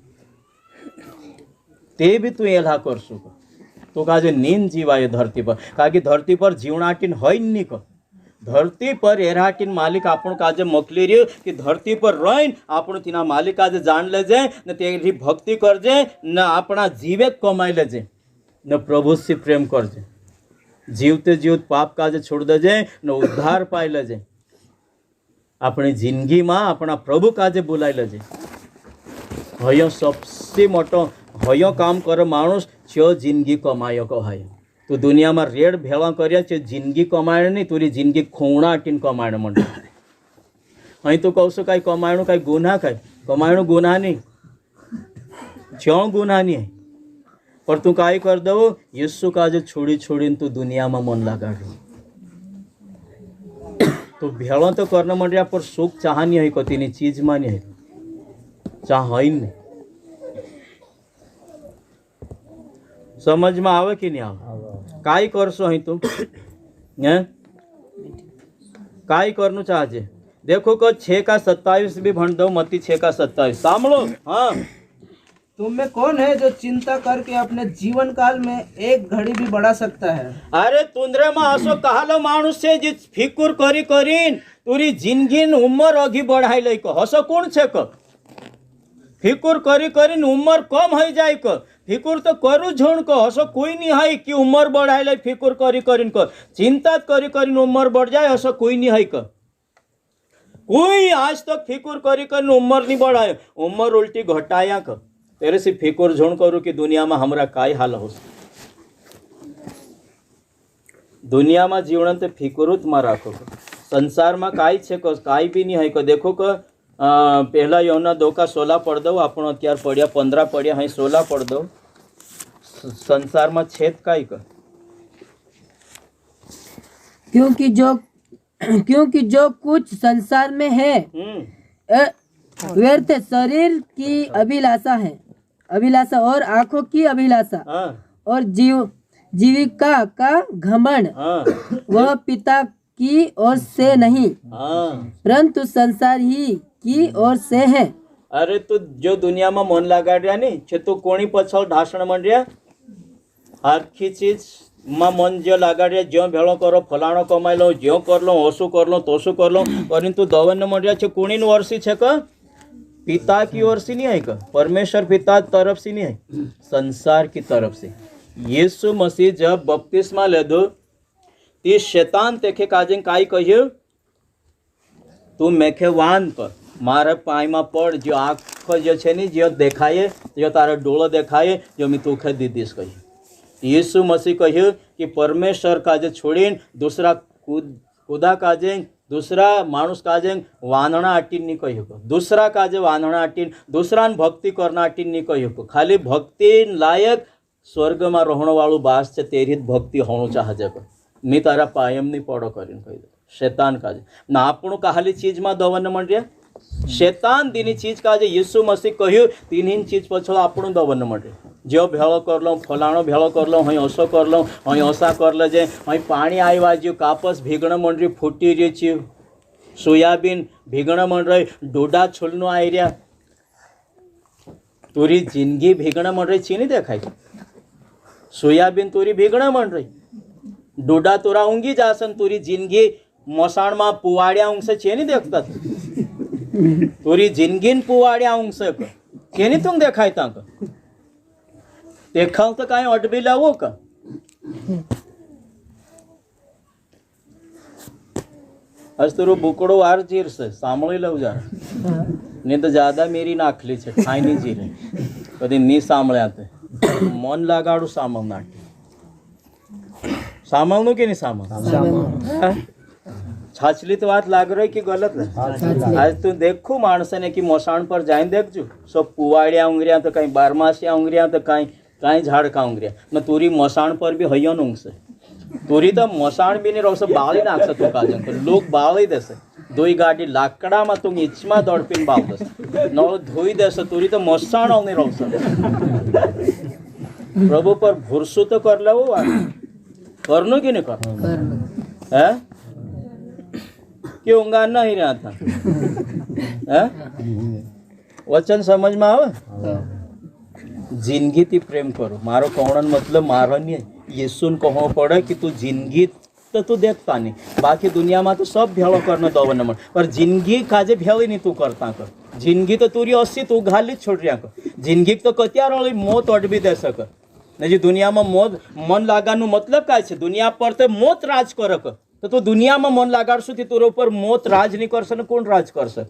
ते भी तू एल्हा कर सको तो काजे नींद जीवाये धरती पर काकि धरती पर जीवनाटीन है नहीं कर धरती पर एराटीन मालिक आपण काजे मोकली रह्यो कि धरती पर रहीन आपण तीना मालिक काजे जान लेजे ने तेरी भक्ति करजे न अपना जीवे कमाई लेजे न प्रभु से प्रेम करजे जीवते जीवत पाप काजे छोड़ देजे न उद्धार पाई लेजे अपनी जिंदगी में अपना प्रभु काजे बुलाई लेजे हयो सबसे मोटो हयो काम कर मानुस छो जिंदगी कमायो को है तू दुनिया में रेड भेड़ा कर जिंदगी कमाण नहीं तुरी जिंदगी खूणा टीन कमाण मन अँ तू कहू कई कमाणु कई गुना कई कमाणु गुना नहीं छो गुना नहीं है पर तू काई कर दो यीशु काजे छोड़ी छोड़ी तू दुनिया में मन लगा तो भेड़ो तो करना मन रहा पर सुख चाह नहीं है कती चीज में नहीं है चाह नहीं समझ में आवे कि नहीं आवे काई करसो है तू हैं काई करनु चाहजे देखो को 6 का 27 भी भण दो मती 6 का 27 सामलो हाँ तुम में कौन है जो चिंता करके अपने जीवन काल में एक घड़ी भी बढ़ा सकता है अरे तुंद्रे में असो कहालो मानुष छे जे फिकुर करी करीन तुरी जिंदगी उम्र अगी बढ़ाई लई को हसो कोण छे को फिकुर करी करीन उम्र कम हो जाए को फिकुर तो करू झुण को हसो कोई नहीं है कि उम्र बढ़ाई लई फिकुर करी करीन को चिंता करी करीन उम्र बढ़ जाए हसो कोई नहीं है को कोई आज तक फिकुर करी करीन उम्र नहीं बढ़ाए उम्र उल्टी घटाया को तेरे से फिकुर झुण करू कि दुनिया में हमरा काई हाल हो दुनिया में जीवन ते फिकुरुत में राखो संसार में काई छे को काई भी नहीं है को देखो को पहला यौना 2 का 16 पढ़ दो आपण अत्यार पढ़िया 15 पढ़िया है 16 पढ़ दो संसार में छेद काई का क्योंकि जो कुछ संसार में है व्यर्थ शरीर की अभिलाषा और आंखों की अभिलाषा और जीविका का घमंड वह पिता की ओर से नहीं परंतु संसार ही की ओर से है। अरे तू जो दुनिया में मन लगा रहा नहीं छे तो कोणी पछल ढासण मन रहा आखी चीज में मन जो लगा रहा जो भेड़ो करो फलाणो कमाई लो जो कर लो ओसु कर लो तोसु कर लो परंतु दवन मन रहा छे कोणी वर्षी छे का पिता की ओर से नहीं है का परमेश्वर पिता तरफ से नहीं है संसार की तरफ से यीशु मसीह जब बपतिस्मा ले दो ती शैतान तेखे काजे काई कहियो તું મેખે વાન કર, મારે પાણીમાં પડ, જો આંખ જે છે ને જે દેખાય, જો તારા ડોળો દેખાય, જો મેં તું ખરી દીધીશ કહ્યું. यीशु मसीह કહ્યું કે પરમેશ્વર કાજે છોડીને દૂસરા ખુદા કાજે, दूसरा माणूस काजे वानणा आटीन नहीं कही को, दूसरा काजे वानणा आटीन दूसरा भक्ति करना आटीन नहीं कही को. खाली भक्ति लायक स्वर्ग में रहण वालू बास है, तेरी भक्ति होणु चाहजे को. मी तारा पायम नहीं पड़ो करीने कही दो. शैतान काजे ना आपणु काली चीज में दवन मन रहा, शैतान तीनी चीज काजे यीशु मसीह कहू तीनी चीज पछळ आपणु दवन मन रहा. जो भेळो कर लो, फलाणो भेळो कर लो, हई ओसो कर लो, हई ओसा कर लेजे, हई पाणी आव्या ज्यू, कापस भीगण मंडरी फूटी रही छे, सोयाबीन भीगण मंड रही, डोडा छोलनो आई रहा, तोरी जिंदगी भीगण मंड रही छे नहीं देखाय. सोयाबीन तोरी भीगण मंड रही, डोडा तोरा ऊँगी जासन, तोरी जिंदगी मसाण में पुवाड़िया ऊँगसे छे नहीं देखता. तोरी जिंदगी पुवाड़िया ऊँगसे छे नहीं तुम देखाय तक देखाव तो कहीं अडबी लावो का. आज तो बुकड़ो वार चीर से सांभळी लव जा, नहीं तो ज्यादा मेरी नाखली छे, खाई नहीं चीरे कदी नहीं सांभळ्या ते. मन लगाड़ू सांभळना, सांभळनु के नहीं सांभळ. छाछली तो बात लाग रही कि गलत है. आज तू देखू माणसने कि मोसाण पर जाइन देखजो, सब पुवाड़िया उंगरिया तो कहीं बारमासिया उंगरिया तो कहीं कहीं झाड़का उंगरिया न. तोरी मसाण पर भी हयन ऊँगसे, तोरी तो मसाण भी नहीं रोसे, बाળી નાખશે તું કાજન તો લોક બાળી દેશે. ધોઈ ગાડી લાકડામાં તું ઈચમાં દડપીને બાળ દેશે, નળ ધોઈ દેશે, તોરી તો મસાણ નહીં રોશે. પ્રભુ પર ભરોસો તો કર લેવો, કરનું કે નહીં કરનું હે કે ઊંઘા નહીં રહ્યા હતા હે. વચન સમજમાં આવે. जिंदगी थी प्रेम करो. मारो कहण मतलब मारो नहीं, यीशु ने कहना पड़े कि तू जिंदगी तो तू देखता नहीं, बाकी दुनिया में तो सब भेड़ो करना दवन मन, पर जिंदगी काजे भेड़ी नहीं तू करता कर. जिंदगी तो तुरी 80 तू घाली छोड़ रहा कर. जिंदगी तो कत्यार वाली मौत अडबी दे सक ने. जी दुनिया में मौत मन लगानु मतलब क्या है, दुनिया पर तो मौत राज कर, तो तू दुनिया में मन लगाड़शु थी तोर ऊपर मौत राज नहीं करशे ने कोण राज करशे.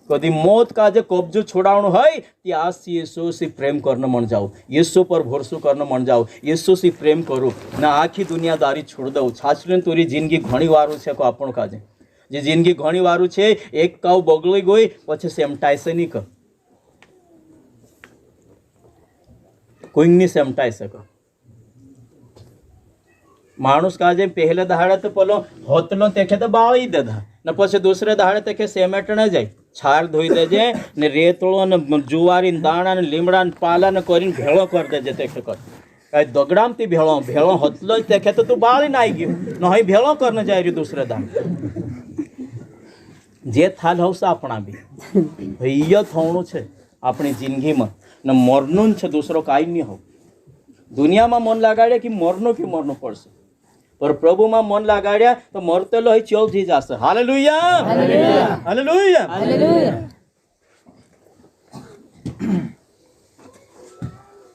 कदी मौत का जे कब्जो छोड़ावणो होय त्याज यीशु से प्रेम करने मन जाओ, यीशु पर भरोसा करने मन जाओ, यीशु से प्रेम करो ना आखी दुनियादारी छोड़ दो. छाछलीने तोरी जिंदगी घणी वारू छे को आपण काजे जे जिंदगी घणी वारू छे. एक काव बगड़ी गई पछी सेमटाय से नहीं कर, कोई नहीं सेमटाय सके. माणूस काजे पहले दहाड़े तो पेलो होतलो तेखे तो बाળી देधा ने पछी दूसरे दहाड़े तेखे सेमेट न जाय. छार धोई देजे ने रेतळो ने जुवारी दाणा ने લીમડા ने पाला ने करीने भेळो कर देजे. तेखे कर कई दगडामथी भेळो भेळो होतलो तेखे तो तू बाळीने आई गयो न हई भेळो करने जाय रही दूसरे दाड़े. जे थाल हवस आपणा बी हय थवणुं छे आपणी जिंदगीमां ने मरनुं छे, दूसरो काई नहीं हो. दुनिया में मन लगाड़े कि मरनो पड़शे, पर प्रभु में मन लगाड़िया तो मरतेलो ही चल जी जाशे. Hallelujah hallelujah hallelujah.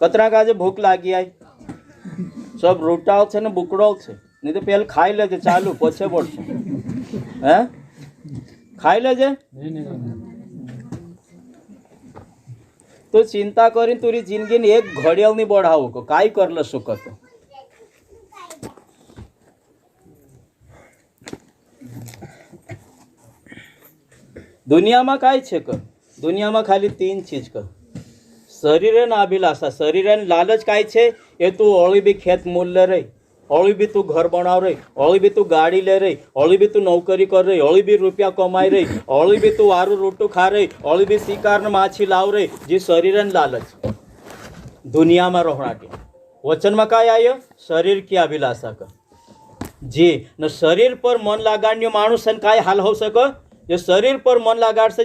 कतरा काजे भूख लागी आई, सब रोटाओ छे ने बुकड़ो छे, नहीं तो पहले खाई लेजे चालू पछे पड़शे. हैं खाई लेजे तो चिंता करी तोरी जिंदगी ने एक घड़ियाल नहीं बढ़ावो को काई कर ले सकत. दुनिया में काई छे कर, दुनिया में खाली 3 चीज कर. शरीर ने अभिलाषा, शरीर ने लालच काई छे ए तू ओळी भी खेत मूल ले रही, ओळी भी तू घर बनाव रही, ओळी भी तू गाड़ी ले रही, ओळी भी तू नौकरी कर रही, ओळी भी रुपया कमाई रही, ओळी भी तू वारू रोटू खा रही, ओळी भी शिकार ने माछी लाव रही. जी शरीर ने लालच दुनिया में रहना के वचन में काय आयो शरीर की अभिलाषा कर. जी न शरीर पर मन लगाड़ने माणूस ने काय हाल हो सके, जो शरीर पर मन लगाड़ से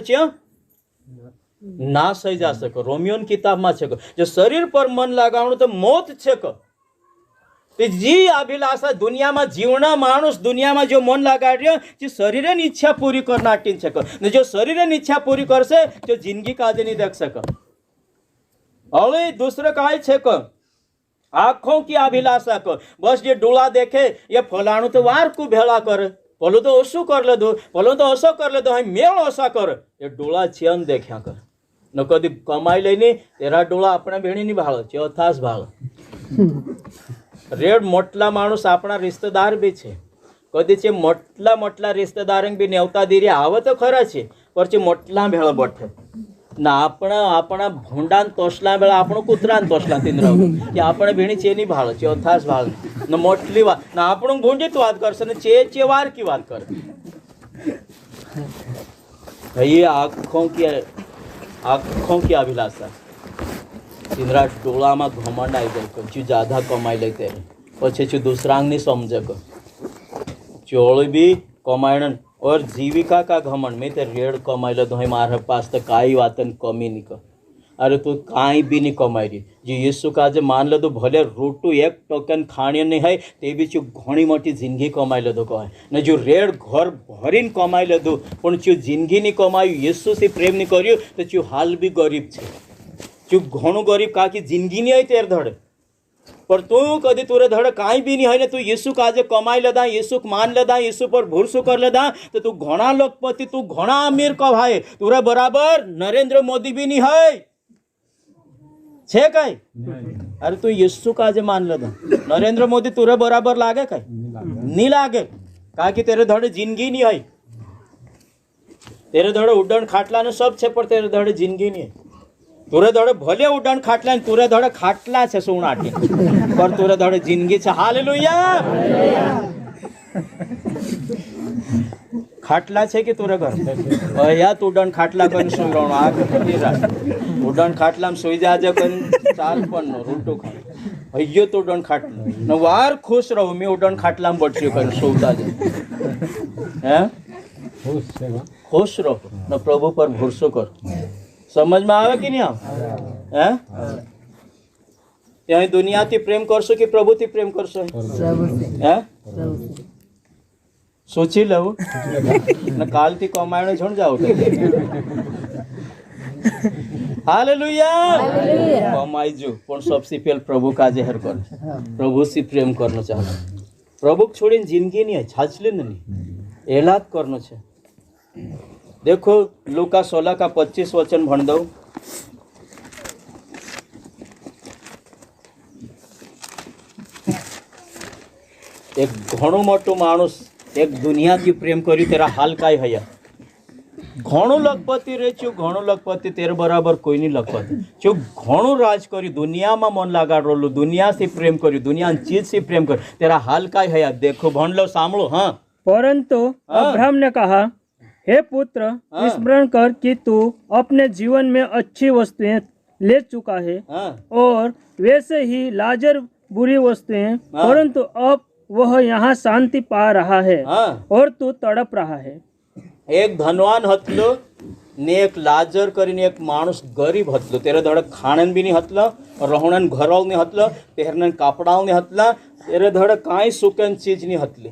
नाश થઈ જશે. રોમિયોની કિતાબમાં છે જો શરીર પર મન લગાવણું તો મોત છે. जी अभिलाषा दुनिया में जीवना मानुष दुनिया में जो मन लगाड्यो जो शरीर की इच्छा पूरी करना अटीन छे ने जो शरीर की इच्छा पूरी करसे जो जिंदगी काजे नहीं देख सके. हवे दूसरे काय छे को आँखों की अभिलाषा को बस ये डोला देखे ये फलाणु तो वार को भेला करे पलो तो ओसू कर लेदो, पलो तो असो कर लेदो, हाई मेल असा कर, ए डोळा चेन देख्या कर न कदी कमाई लईने तेरा डोळा अपना भेणी भाळ चौथास भाळ रेड मोटला माणूस अपना रिश्तेदार भी छे, कदीचे मोटला रिश्तेदारंग भी नेवता दीरी आवे तो खरा छे, परचे मोटला भेळ बठे ना आपणा भोंडान तोसला बेला आपण कुत्रान तोसला तीन राव कि आपण भेणी चेनी भाळ चौथास भाळ न मोटली वा ना आपण गुंजित बात करसे ने चे वार की बात कर ये आँखों की अभिलाषा तीनरा टोला में घमंड आई जाए चू ज्यादा कमाई लेते पछे चू दूसरांग समझे को चोड़ भी कमायण और जीविका का घमंड में ते रेड कमाई लो तो मारे पास तो काई वातन कमी नहीं कर अरे तू काई भी नहीं कमाई रही जी यीशु का जे मान लो तो भले रोटू एक टोकन खाने नहीं है ते भी चू घणी मोटी जिंदगी कमाई लो तो कहे न जो रेड घर भरीन कमाई लो तो पण चू जिंदगी नहीं कमाई यीशु से प्रेम नहीं करियो तो चू हाल भी गरीब छे चू घणो गरीब का कि जिंदगी नहीं है तेर धड़ पर तू कदी तुरे धड़ काई भी नहीं है ना तू यीशु काजे कमाई लेदा यीशु मान लेदा यीशु पर भरोसा कर लेदा तो तू घणा लोकपति तू घणा अमीर कहाय तुरे बराबर नरेंद्र मोदी भी नहीं है छे कई अरे तू यीशु काजे मान लेदा नरेंद्र मोदी तुरे बराबर लागे कई नहीं लागे का कि तेरे धड़ जिंदगी नहीं है तेरे धड़ उड्डण खाटला ने सब छे पर तेरे धड़ जिंदगी नहीं है तुरे धड़े भले उड्डण खाटला तुरे धड़े खाटला छे सोनाटी पर तुरे धड़े जिंदगी छे हालेलुया खाटला छे कि तुरे घर या तू उड्डण खाटला कन सुई रहो आग फटी रात उड्डण खाटला में सुई जाजे कन चाल पण रोटो खा अयो तो उड्डण खाटला न वार खुश रहो मैं उड्डण खाटला में बटस्यो कन सोता जे हैं खुश रहो न प्रभु पर भरोसा कर समझ में आवे कि नहीं आवे हैं यही दुनिया थी प्रेम करशो कि प्रभु थी प्रेम करशो हैं सोची लो न काल थी कमायण झण जाओ हालेलुया कमाई जो पण सबसे पहले प्रभु का जेहर कर प्रभु से प्रेम करना चाहे प्रभु छोड़ी जिंदगी नहीं है छाछले नहीं एलाद करना छे देखो लूका 16 का 25 वचन भण दो एक घणो मोटो मानुस एक दुनिया की प्रेम करी तेरा हाल काय हया घणो लखपति रे छो घणो लखपति तेरे बराबर कोई नहीं लखपति छो घणो राज करी दुनिया में मन लगा रोलो दुनिया से प्रेम करी दुनिया चीज से प्रेम कर तेरा हाल काय हया देखो भण लो सामलो हाँ परंतु अब्राहम ने कहा हे पुत्र स्मरण कर कि तू अपने जीवन में अच्छी वस्तुएं ले चुका है और वैसे ही लाजर बुरी वस्तुएं परंतु अब वह यहाँ शांति पा रहा है और तू तड़प रहा है एक धनवान हतलो ने एक लाजर करीने एक माणूस गरीब हतलो तेरे धड़ खाणन भी नहीं हतला रहणन घरवाल नहीं हतला पहरन कापड़ाल नहीं हतला तेरे धड़ काई सुकन चीज नहीं हतली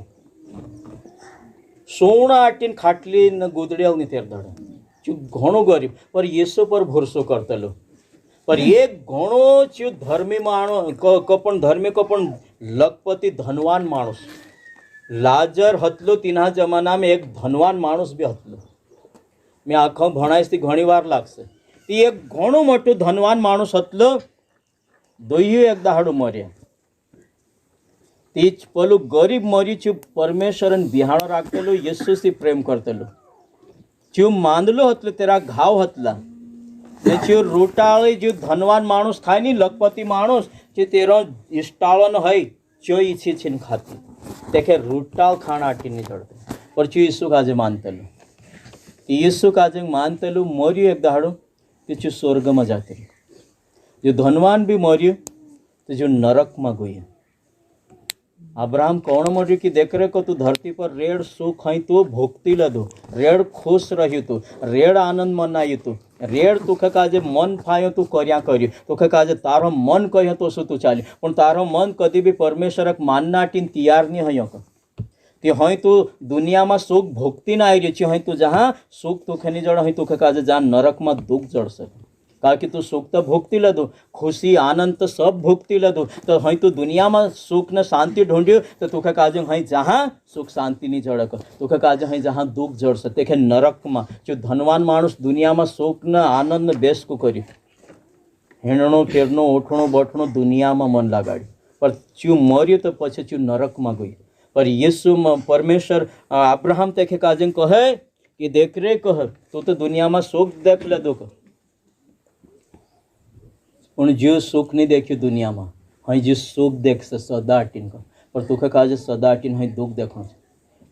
सोना आटीन खाटली न गुदड़ियाल नहीं तेरे धड़ चू घणो गरीब पर यीशु पर भरोसा करतलो पर एक घणो चू धर्मी माणो कपण धर्मी कपण लखपति धनवान माणूस लाजर हतलो तीना जमाना में एक धनवान माणूस भी हतलो मैं आखो भणाईस थी घणी वार लागशे ती एक घणो मोटो धनवान माणूस हतलो दोयो एक दाहाडो मर्या तीच पलू गरीब मरी चू परमेश्वरन बिहाणो राखतेलो यीशु से प्रेम करतेलो चू मांदलो हतलो तेरा घाव हतला ने चू रोटाळी जो धनवान माणूस थाय नी लखपति माणूस जे तेरो इष्टाळन है चो इच्छे छीन खाती देखे रोटाळ खाण आटी नहीं चढ़ते पर चू यीशु काजे मानतेलो यीशु काजे मानतेलो मरियो एक दाहाडो ते चू स्वर्ग में जाते जो धनवान भी मरियो तो जो नरक में गयो अब्राहम कौन मर्यो कि देख रे को तू धरती पर रेड़ सुख है तो भोगती लदो रेड़ खुश रही तू रेड़ आनंद मनाई तू रेड़ तुखे काजे मन फायो तू कर्या कर्यो तुखे काजे तारो मन कह्यो तो शू तू चाल्यो पण तारो मन कदी भी परमेश्वर माननाटीन तैयार नहीं हयो ते हय तू दुनिया में सुख भोगती ना आई रही हय तू जहाँ सुख तुखे नहीं जड़ हय तुखे काजे जहाँ नरक में दुख जड़से का कि तू सुख तो भोगती लदू, खुशी आनंद तो सब भोगती लदू, तो हई तू दुनिया में सुख ने शांति ढूंढ्यो तो तुखे काजे हई जहाँ सुख शांति नहीं जड़क, तुखे काजे हई जहाँ दुख जड़से तेखे नरक में। जो धनवान मानुष दुनिया में सुख ने आनंद ने बेस को करी, हेणनो फेरनो उठणो बठणो दुनिया में मन लगाड़ी, पर चू मर्यो तो पछे चू नरक में गई। पर यीशु परमेश्वर अब्राहम तेखे काजे कहे कि देख रे कह तू तो दुनिया में सुख देख ले दुख, उन जो सुख नहीं देखियो दुनिया में, हई जो सुख देख से सदा अटीन का, पर तुखे काजे सदा अटीन हई दुख देखो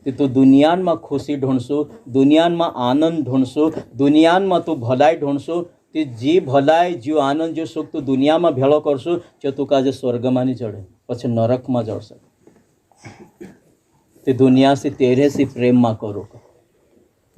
कि तू दुनिया में खुशी ढूंढसु, दुनिया में आनंद ढूंढसु, दुनिया में तू भलाई ढूंढसु, ती जी भलाई जो आनंद जो सुख तू दुनिया में भेड़ो करसु जो तू काजे स्वर्ग में नहीं चढ़े पछे नरक में जड़ सके। ते दुनिया से तेरे से प्रेम में करो,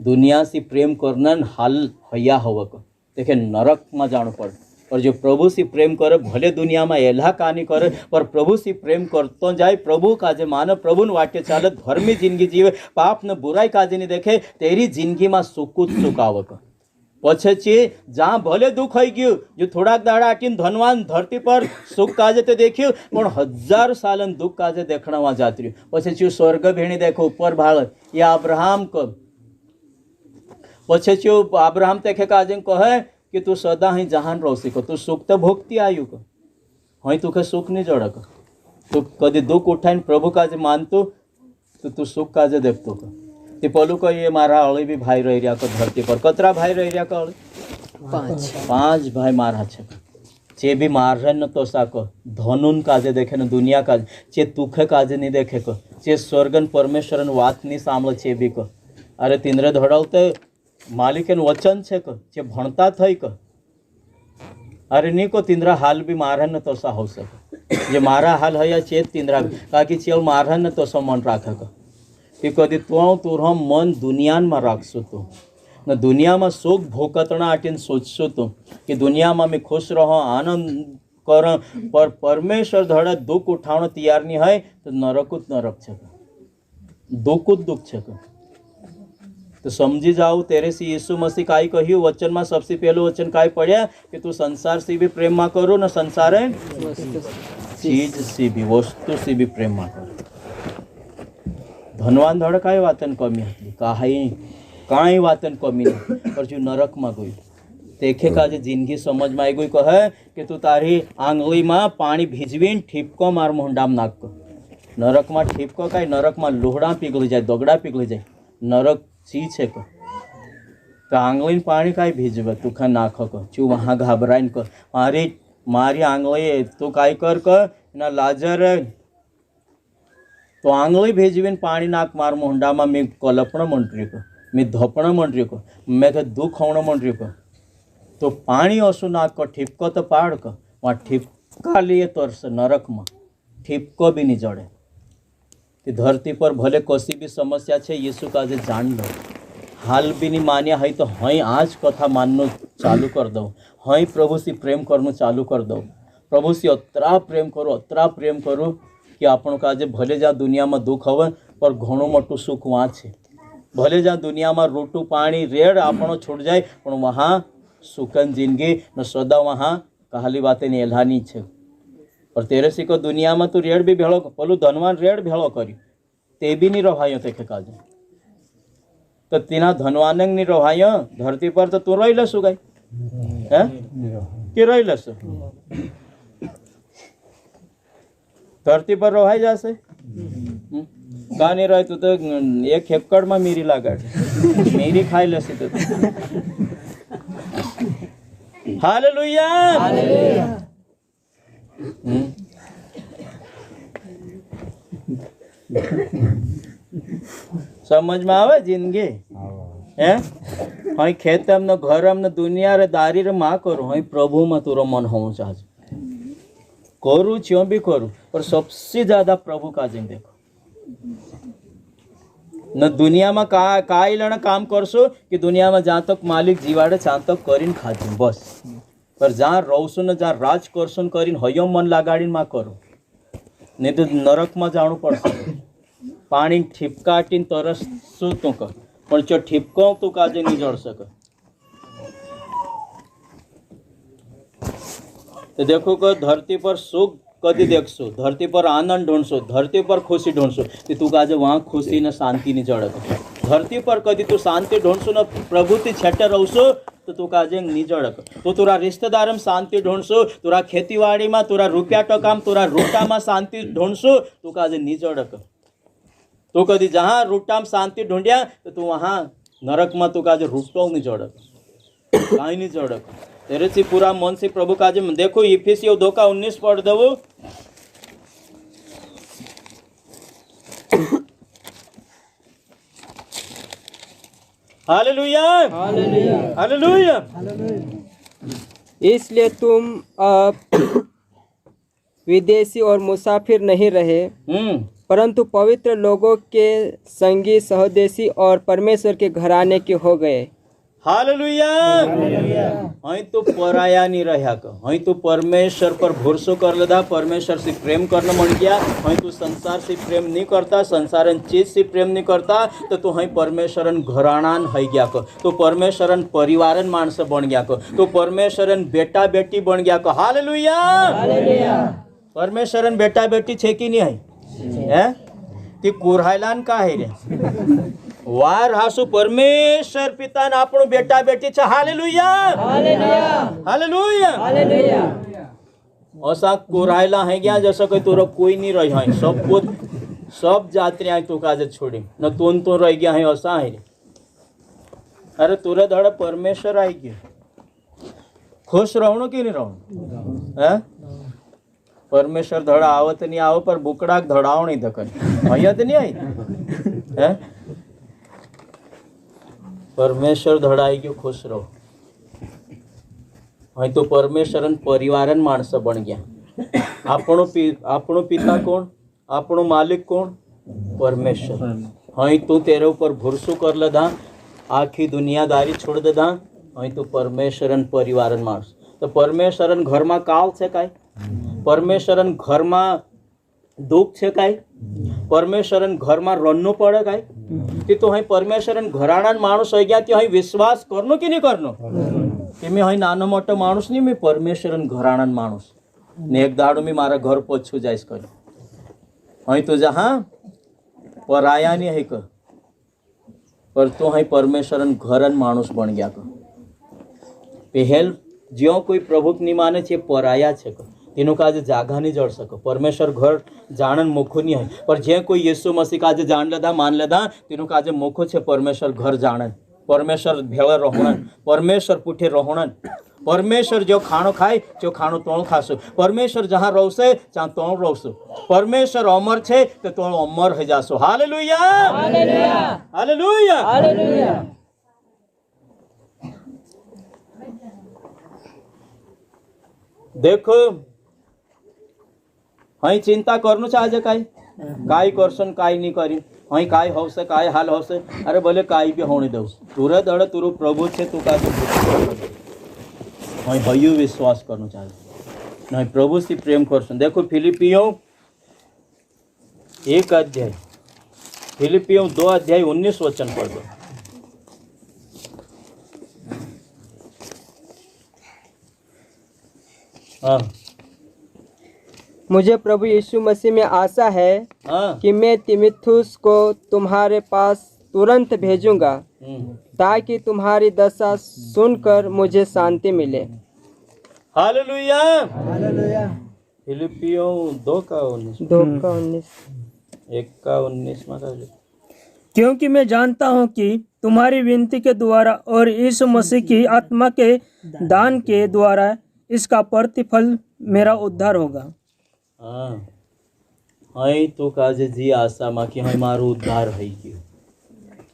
दुनिया से प्रेम करना हाल हया होवक देखे नरक में जानो पड़े। और जो प्रभु से प्रेम करे भले दुनिया में एल्हा कहानी करे, पर प्रभु से प्रेम करतो जाए, प्रभु काजे माने, प्रभु वाटे चाले, धर्मी जिंदगी जीवे, पाप ने बुराई काजे नहीं देखे, तेरी जिंदगी में सुकुत सुख आवक। पछे चे जहाँ भले दुख हो गयु, जो थोड़ा दाड़ा आटीन धनवान धरती पर सुख काजे तो देखियो, पण 1000 सालन दुख काजे देखना वहाँ जात रही। पछे चू स्वर्ग भेणी देखो ऊपर भाड़ या अब्राहम को, पछे चू अब्राहम तेखे काजे कहे कि तू सदा ही जहान रोसी को, तू सुख तो भोगती आयु को, हई तुखे सुख नहीं जड़क, तू कदी दुख उठाइन प्रभु काजे मानतो तो तू सुख काजे देखतो को। ती पलू को ये मारा अली भी भाई रह रहा को धरती पर, कतरा भाई रह रहा को? 5 भाई मारा छे, चे भी मार रहे न तो साको धनुन काजे देखे न दुनिया काजे, चे तुखे काजे नहीं देखे को, चे स्वर्गन परमेश्वरन वात नहीं सामले छे भी को। अरे तिंद्रे धड़ावते मालिकन वचन छे को, चे भणता थई को, अरे नहीं को तिंद्रा हाल भी मारे न तो सा हो सके, जे मारा हाल है या चेत तिंद्रा ताकि चेल मारे न तो सा मन राखे को। कि कदी तो तुरह मन दुनिया में राखसो तो न दुनिया में सुख भोकतना आटीन सोचसो तो कि दुनिया में मैं खुश रहो आनंद कर, पर परमेश्वर धड़े दुख उठाने तैयार नहीं है तो नरकुत नरक छे, दुखुत दुख छे। तो समझी जाओ तेरे से यीशु मसीह काई कहियो वचन में सबसे पहलो वचन काई पढ़िया कि तू संसार से भी प्रेम में करो न संसार चीज से भी वस्तु से भी प्रेम में करो। धनवान धड़ काई वातन कमी हती, काई वातन कमी नहीं, पर जो नरक में गई देखे का जे जिंदगी समझ में आई गई कहे कि तू तारी आंगली में पानी भिजवीन ठीपको मार मुंडाम नाक को। नरक में ठीपको काई, नरक में लोहड़ा पिघली जाए, दगड़ा पिघली जाए, नरक चीज है को। तो आंगली पानी काई भिजवे तू खा नाख को, चू वहाँ घबराइन को मारी आंगली तू काई कर ना लाजर तो आंगली भेजवीन पानी नाक मार मुंडा में मैं कलपण मंत्री को, मैं धोपण मंत्री को, मैं तो दुख होना मंत्री को, तो पानी असु नाक को ठिपको तो पाड़ को वहाँ ठिपका लिए तरस नरक में ठिपको भी नहीं जड़े। कि धरती पर भले कोसी भी समस्या छे यीशु का जे जान लो, हाल भी नहीं मान्या है तो हई आज कथा माननो चालू कर दो, हई प्रभु से प्रेम करनो चालू कर दो, प्रभु से अतरा प्रेम करो कि आपण का जे भले जा दुनिया में दुख हवे पर घणो मोटू सुख वहाँ छे। भले जा दुनिया में रोटू पानी रेड़ आपणो छूट जाए पण वहाँ सुखन जिंदगी न सदा वहाँ कहाली बातें एल्हानी छे। और तेरे सी को दुनिया में तू रेड़ भी भेड़ो पलू धनवान रेड़ भेड़ो करी ते भी नहीं रहायो तेखे काजे, तो तीना धनवान नहीं रहायो धरती पर तो तू रही लसु गई है कि रही लसु धरती पर रहाई जासे का नहीं रहे तू तो 1 हेक्टर में मीरी लागाड़ मीरी खाई लसी तो हालेलुया समझ में आवे जिंदगी है हई खेत न घर न दुनिया रे दारी रे माँ करो हई प्रभु में तुरो मन हो चाह करू क्यों भी करू पर सबसे ज्यादा प्रभु का जिंग देखो न दुनिया में काई लेना काम करसो कि दुनिया में जहाँ तक मालिक जीवाड़े जहाँ तक करीन खाजू बस, पर जहाँ रोसो न जहाँ राज करसो करीन हयो मन लगाड़ी माँ करो नहीं तो नरक में जाणु पड़से। पानी ठिपकाटीन तरसो तू कर पण जो ठिपको तू काजे नहीं जड़ सके। तो देखो कि धरती पर सुख कदी देखशो, धरती पर आनंद ढूंढशो, धरती पर खुशी ढूंढशो तो तू आज वहाँ खुशी ने शांति नहीं जड़क। धरती पर कदी तू शांति ढूंढशो न प्रभु ती छेटे रहशो तो तू काजे नहीं जड़क। तो तुरा रिश्तेदार में शांति ढूंढशो, तुरा खेतीवाड़ी में, तुरा रुपया टका में, तुरा रूटा में शांति ढूंढशो तू काजे नहीं जड़क। तो कदी जहाँ रूटा में शांति ढूंढिया तो तू वहाँ नरक में तू काजे रूटो नहीं जड़क, कहीं नहीं जड़क। तेरे से पूरा मन से प्रभु काजे में देखो। इफिसियों 2:19 पढ़ दो। Hallelujah hallelujah. इसलिए तुम अब विदेशी और मुसाफिर नहीं रहे, परंतु पवित्र लोगों के संगी, सहदेशी और परमेश्वर के घराने के हो गए। हालेलुया। हई तो पराया नहीं रहा का, हई तो परमेश्वर पर भरोसा कर लेदा, परमेश्वर से प्रेम करना मन गया। हई तो संसार से प्रेम नहीं करता, संसारन चीज से प्रेम नहीं करता तो हई परमेश्वरन घरानान है गया को, तो परमेश्वरन परिवारन मानस बन गया को, तो परमेश्वरन बेटा बेटी बन गया को। हालेलुया। परमेश्वरन बेटा बेटी छे कि नहीं है? ती कुरायलान का है रे वार हासु परमेश्वर पिता ने આપણો बेटा बेटी छे। Hallelujah hallelujah hallelujah. ऐसा कुरायला है गया जैसा कोई तोरा कोई नहीं रही है, सब कुछ सब जात्रियां तो काजे छोड़ी न तोन तो रह गया है, ऐसा है। अरे तोरा धड़ा परमेश्वर आई गया, खुश रहणो कि नहीं रहणो है? परमेश्वर धड़ा आवत नहीं आव पर बुकड़ा धड़ाव नहीं दकन हयत नहीं आई है। परमेश्वर धड़ाई क्यों खुश रहो। हई तो परमेश्वरन परिवारन माणस बन गया। આપણો पिता कौन, આપણો मालिक कौन? परमेश्वर। हई तो तेरे ऊपर भरोसा कर लेदा, आखी दुनियादारी छोड़ देदा। हई तो परमेश्वरन परिवारन माणस। तो परमेश्वरन घर में काल छे काय? परमेश्वरन घर में दुख छे काय? परमेश्वरन घर में रन्नो पड़े काय? तो हई परमेश्वरन घराना माणूस हो गया तो हई विश्वास करनो कि नहीं करनो कि मैं हई नानो मोटो माणूस नहीं, मैं परमेश्वरन घराना माणूस ने एक दाड़ो में मारा घर पोछू जाइस कर। हई तो जहाँ पराया नहीं है कर, पर तो हई परमेश्वरन घरन माणूस बन गया कर। पहल ज्यो कोई प्रभु नहीं माने छे पराया छे कर, तेनो काजे जागा नहीं जड़ सको। परमेश्वर घर जानन मोखो नहीं है, पर जे कोई यीशु मसीह काजे जान लेदा मान लेदा तेनो काजे मोखो छे परमेश्वर घर जानन, परमेश्वर भेला रहणन, परमेश्वर पुठे रहणन। परमेश्वर जो खाणो खाय जो खाणो तोण खाशो, परमेश्वर जहाँ रहशे जहाँ तोण रहशो। परमेश्वर अमर छे तो तोण अमर हो जाशो। Hallelujah hallelujah hallelujah hallelujah. देखो हई चिंता करनु छे आज काय करसन काय नहीं करी, हई काय होसे काय हाल होसे। अरे बोले काय भी होने दो, तुरे दड़ तुरु प्रभु छे तू का हई हयु विश्वास करनु चाहे नहीं प्रभु से प्रेम करसन। देखो फिलिपियों 1 अध्याय, फिलिपियों 2 अध्याय 19 वचन पढ़ दो। हाँ। मुझे प्रभु यीशु मसीह में आशा है कि मैं तीमुथियुस को तुम्हारे पास तुरंत भेजूंगा ताकि तुम्हारी दशा सुनकर मुझे शांति मिले। Hallelujah hallelujah. फिलिपियों 2:19 1:19 में क्योंकि मैं जानता हूँ कि तुम्हारी विनती के द्वारा और यीशु मसीह की आत्मा के दान के द्वारा इसका प्रतिफल मेरा उद्धार होगा। हाँ हई तो काजे जी आशा में कि हई मारो उद्धार है क्यों।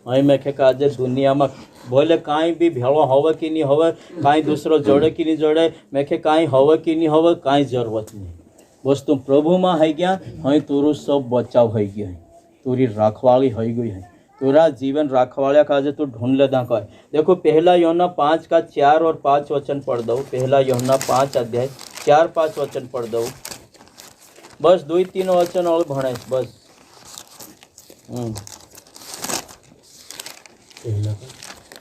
हई मैं के काजे दुनिया में बोले काई भी भेड़ो होवे कि नहीं होवे, काई दूसरो जोड़े कि नहीं जोड़े, मैं के काई होवे कि नहीं होवे, काई जरूरत नहीं। बस तुम प्रभु में है गया हई तोरू सब बचाव है गया, तोरी रखवाली है गई है, तोरा जीवन रखवाला काजे तू ढूंढ लेदा कर। देखो 1 यूहन्ना 5:4 और 5 वचन पढ़ दो। 1 यूहन्ना 5 अध्याय 4-5 वचन पढ़ दो। बस 2-3 वचन और भणे बस।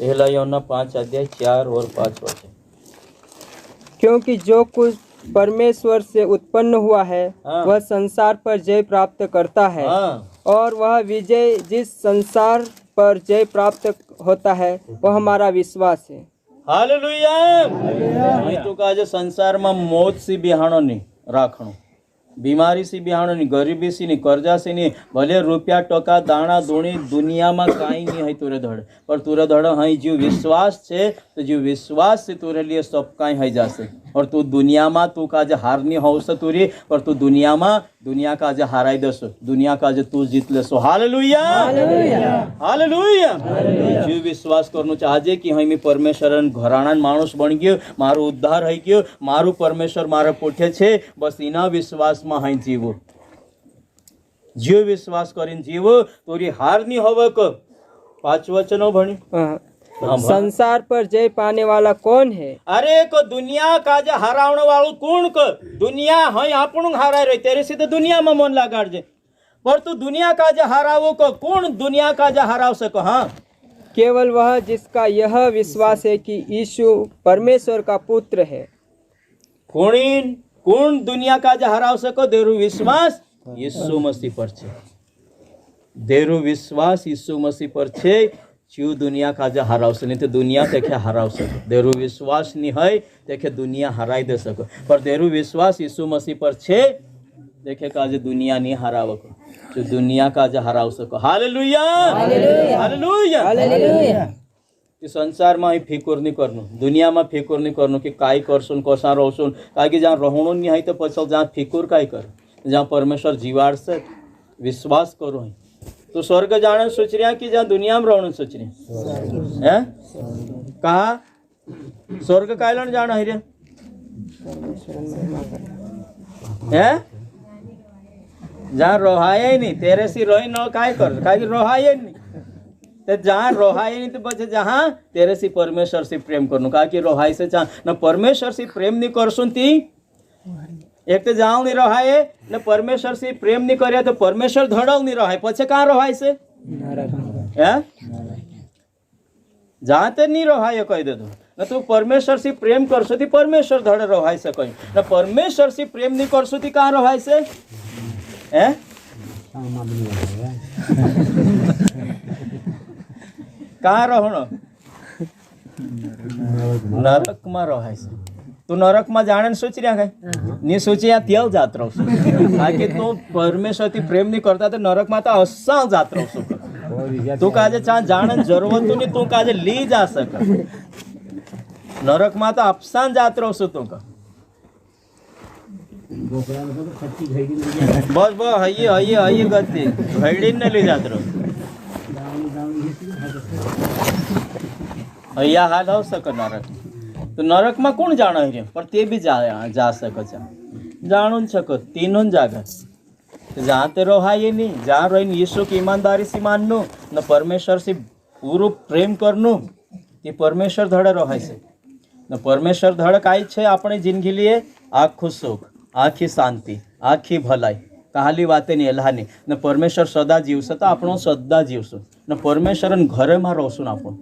1 यूहन्ना 5 अध्याय 4 और 5 वचन। क्योंकि जो कुछ परमेश्वर से उत्पन्न हुआ है वह संसार पर जय प्राप्त करता है और वह विजय जिस संसार पर जय प्राप्त होता है वह हमारा विश्वास है। हालेलुया। અહીં તો કાજે સંસારમાં મોત સી બિહાણો નહીં રાખણું, બીમારી સી બિહાણો નહીં, ગરીબી સી નહીં, कर्जा સી નહીં, ભલે રૂપિયા ટકા દાણા ધૂણી દુનિયામાં કાંઈ નહીં હોય તુરે ધડ, पर तुरे धड़ हई जो विश्वास छे तो जो विश्वास से तुरे लिए सब काई हई जासे। और तू दुनिया में तू काजे हारनी होस तुरी, पर तू दुनिया में दुनिया काजे हाराई दसो, दुनिया काजे तू जीत लेसो। Hallelujah hallelujah. जो विश्वास करनो चाहे कि हई मी परमेश्वर घराना माणूस बन गयो, मारो उद्धार हई गयो, मारू परमेश्वर मारे पोठे छे, बस इना विश्वास में हई जीवो। जो विश्वास करीन जीवो तोरी हार नहीं होवे को। 5 वचनों भणी। संसार पर जय पाने वाला कौन है? अरे को दुनिया का जे हरावण वालू कौन को? दुनिया हई आपणु हाराय रही तेरे से तो दुनिया में मन लगाड़जे, पर तू दुनिया का जे हरावो को कौन दुनिया का जे हराव सको? हाँ, केवल वह जिसका यह विश्वास है कि यीशु परमेश्वर का पुत्र है। कौन दुनिया का जे हराव सको? देरु विश्वास यीशु मसीह पर छे, देरु विश्वास यीशु मसीह पर छे। चू दुनिया का जे हरावसे नहीं तो दुनिया देखे हराव सको। देरु विश्वास नहीं है देखे दुनिया हराई दे सको, पर देरु विश्वास यीशु मसीह पर छे देखे का जे दुनिया नहीं हराव को, जो दुनिया का जे हराव सको। Hallelujah hallelujah hallelujah. इस संसार में ही फिकुर नहीं करनो, दुनिया में फिकुर नहीं करनो कि काई करसुन कसा रहसुन, काई जहाँ रहणो नहीं है तो पछल जहाँ फिकुर काई कर, जहाँ परमेश्वर जीवाड़ से विश्वास करो। तो स्वर्ग जाने सोच रहा कि जहाँ दुनिया में रहने सोच रहे हैं? कहा स्वर्ग का ऐलान जाना है रे हैं? जहाँ रोहाए नहीं तेरे सी रोही न काय कर, काय रोहाए नहीं तो जहाँ रोहाए नहीं तो बचे जहाँ तेरे सी परमेश्वर से प्रेम करनो। कहा कि रोहाई से जहाँ न परमेश्वर से प्रेम नहीं कर सुनती, एक तो जाओ नहीं रहाए न परमेश्वर से प्रेम नहीं करे तो परमेश्वर धड़ल नहीं रहाए, पछे कहाँ रहाय से? जहाँ ते नहीं रहाय कह दे दो न तू परमेश्वर से प्रेम करसो थी परमेश्वर धड़े रहाय से कहीं न परमेश्वर से प्रेम नहीं करसो थी कहाँ रहाय से? कहाँ रहनो? नरक में रहाय से। तू नरक में जाने सोच रहा है नहीं सोचे यहाँ तेल जात रहो ताकि तू परमेश्वर थी प्रेम नहीं करता तो नरक में तो असा जात रहो। तू काजे चाह जाने जरूरत तो नहीं, तू काजे ली जा सक नरक में तो अपसान जात रहो तू का। बस बस हई गति घड़ी ने ले जात रहो हया हाल हो सक नरक। तो नरक में कौन जाना है पर ते भी जा सको जान सको तीनों जगह तो जहाँ ते रहाए नहीं, जहाँ रही यीशु की ईमानदारी से माननो न परमेश्वर से पूरो प्रेम करनो कि परमेश्वर धड़े रहाय से न परमेश्वर धड़ काई छे अपने जिंदगी लिए आखू सुख आखी शांति आखी भलाई कहाली बातें नहीं एलानी न परमेश्वर सदा जीवसे तो आपणो सदा जीवसु न परमेश्वर घरे में रहसु आपण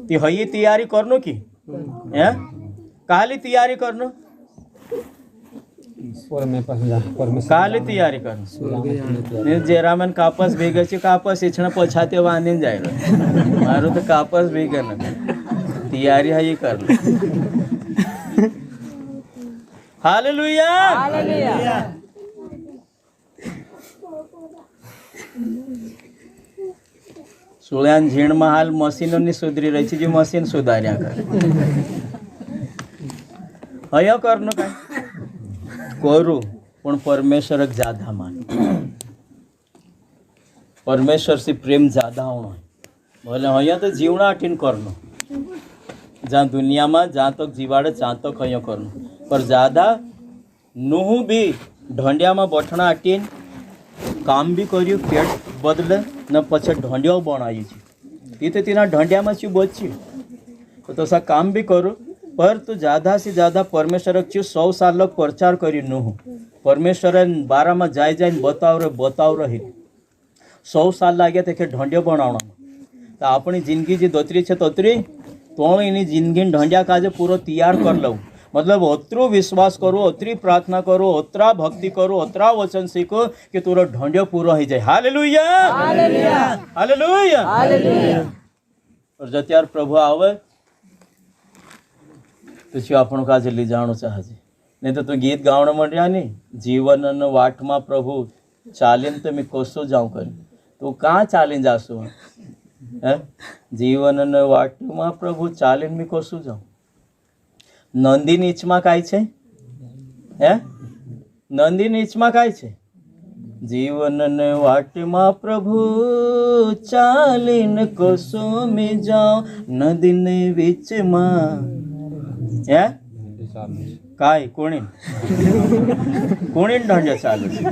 ती हई तैयारी करनो की काली तैयारी करनो काली तैयारी करनो जेरा मन कापस भीगे कापस इछण पछाते बांधी जाए मारू तो कापस भीगे न तैयारी है ये कर लो। Hallelujah hallelujah. सुळ्यान झीण में हाल मशीनों सुधरी रही जो मशीन सुधार्या कर हया करनो काय करू पण परमेश्वर ज्यादा मान परमेश्वर से प्रेम ज्यादा होना बोले हया तो जीवना आटीन करनो जहाँ दुनिया में जहाँ तक जीवाड़े जहाँ तक हया करनो पर ज्यादा नूह भी ढंडिया में बठना आटीन काम भी करियो पेट बदले न पछे ढंडिया बनाई तीते तीना ढंडिया में चू बची तो सा काम भी करो पर तो ज़्यादा से ज़्यादा परमेश्वर चू 100 साल लग प्रचार करी नूह परमेश्वर बारा में जाए जाए बताव रही 100 साल लागे थे ढंडिया बनावना तो अपनी जिंदगी जी दोतरी है तोतरी तो इनी जिंदगी ढंडिया काजे पूरा तैयार कर लूँ मतलब ओतरू विश्वास करो, ओतरी प्रार्थना करो, ओतरा भक्ति करो, ओतरा वचन सीखो कि तोरो ढंडियो पूरा हो जाए। Hallelujah, hallelujah. और जत्यार प्रभु आवे तो छे आपण काज ली जाणो चाहे, नहीं तो गीत गावण मंड्या नहीं, जीवन वाट में प्रभु चालीन तो मैं कसो जाऊं कर, तू कहाँ चालीन जासो? जीवन वाट में प्रभु चालीन मैं कसो जाऊं? नंदी नीचमा काय छे? नंदी नीचमा काय छे? जीवन वाट में प्रभु चालीन कसो में जाओ, नदी ने बीच में काय कोणी ढंड्य चालू छे?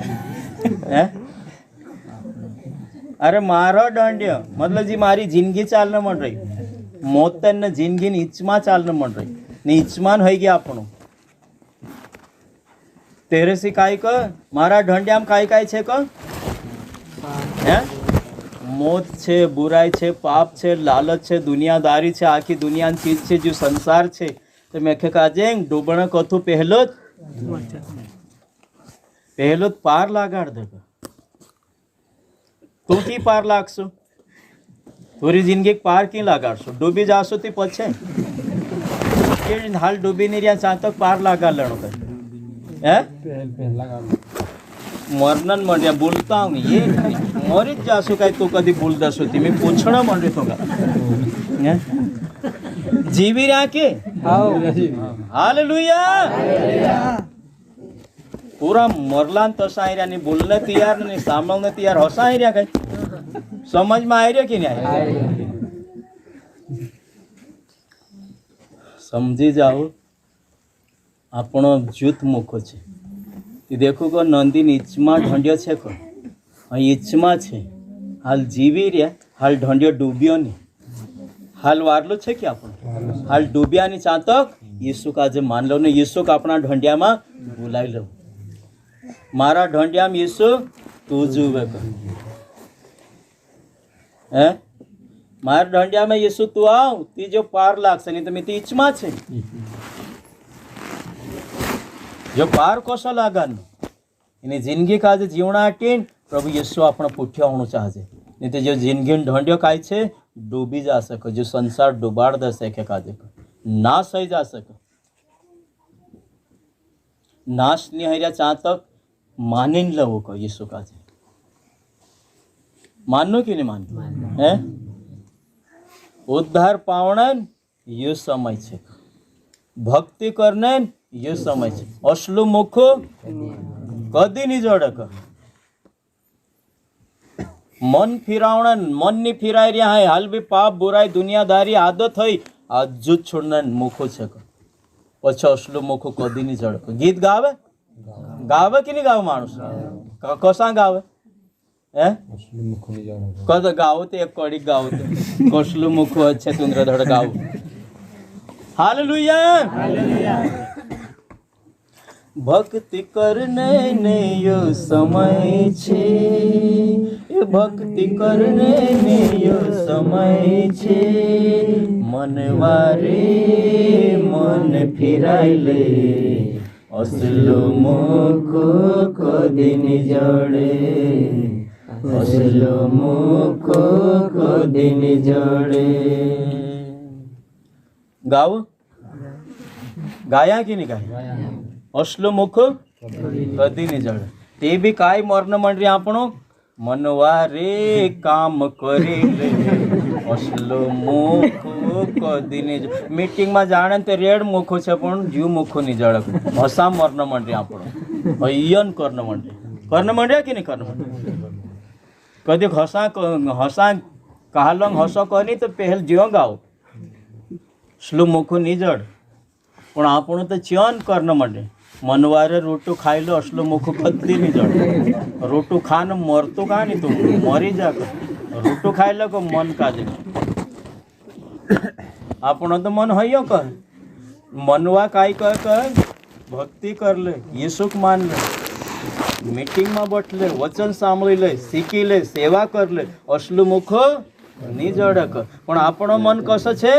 अरे मारो ढंड्य मतलब जी मारी जिंदगी चालने मन रही, मोतन जिंदगी नीचमा चालने मन रही, नीचमान हो गया आपण तेरे से काय क मारा ढंड्याम काय काय छे क? मोत छे, बुराई छे, पाप छे, लालच छे, दुनियादारी छे, आखी दुनिया चीज छे जो संसार छे। तो मैं काजे डूबण कथू पहलो पार लागाड़ दे, तू की पार लागशो? थोड़ी जिंदगी पार की लगाड़शो? डूबी जाशो ती पछे हाल डूबी नहीं रहा चातक पार लागा लेनो कर मरनन मंड्या बोलता हूँ ये मरीच जाशो काय तू कधी बोल दसो ती मी पूछणं मंडे तो जीवी रहा के हालेलुया। पूरा मरलान तसा आई रहा, नहीं बोलने तैयार नहीं, सामने तैयार, हसा आई रहा, कहीं समझ में आई रहा कि नहीं आई? समझी जाओ आपण जूत मुखो छे। देखो को नंदी नीचमा ढंडियो छे को ईचमा छे, हाल जीवी रहा, हाल ढंडियो डूबियो नहीं, हाल वारलो छे कि आपण हाल डूबिया नहीं चातक यीशु का जे मान लो ने, यीशु का अपना ढंडिया में बुलाई लो, मारा ढंडिया में यीशु तू जुवे कर, मारा ढंडिया में यीशु तू आओ, ती जो पार लागसे, नहीं तो मी ती इचमा छे जो पार कसो लागान एनी जिंदगी का जे जीवना हटीन प्रभु यीशु अपना पुठ्या होना चाहे, नहीं तो जो जिंदगी ढंडियो काय छे डूबी जा सके, जो संसार डुबाड़ दे सके, काजे नाश हो जा सके, नाश नहीं हो रहा तक मानी लो को यीशु काजे मानो कि नहीं मानो है? उद्धार पावण ये समय छे, भक्ति करने ये समय छे, असलू मुख कदी नहीं जड़क, मन फिरावण मन नहीं फिराई रहा है, हाल भी पाप बुराई दुनियादारी आदत है, आज जुत छोड़ना मुखो छे पछे असलू मुखो कदी नहीं जड़क। गीत गावे गावे कि नहीं गावे मानुस कसा गावे कद गाओ ते एक कड़ी गाओ ते कसलू मुखो अच्छे तुंद्र धड़ गाओ। हालेलुया। भक्ति करने ने यो समय छे, भक्ति करने ने यो समय छे, मनवारे मन फिराइले असलो मुख कदी नि जड़े, असलो मुख कदी नि जड़े। गाओ गाया कि नहीं गाया? असलो मुख कदी नहीं जड़े, ते भी काय मरण मंडरी आपणो मनवारे काम करे असलो मुख कदी नहीं जड़े। मीटिंग में जाने ते रेड मुखो छे पण जीव मुखो नहीं जड़े, हसा मरण मंडरी आपणो अयन कर्ण मंडे कि नहीं कर्ण मंडे? कदी हसा हसा कहलंग हसो कहनी तो पहल जीव गाओ स्लो मुखो नहीं जड़, पण आपण तो च्यन कर्ण मंडे मनवारे रोटू खाई लो असलो मुख कदी नहीं जड़। रोटू खान मरतो का नहीं तू मरी जा, रोटू खाई लो को मन का जे आपण तो मन हइयो कर मनवा काई कर भक्ति कर ले, यीशु को मान ले, मीटिंग में बैठले, वचन सांभळी ले, सीखी ले, सेवा कर ले, असलू मुख नहीं जड़क। पण आपण मन कसं छे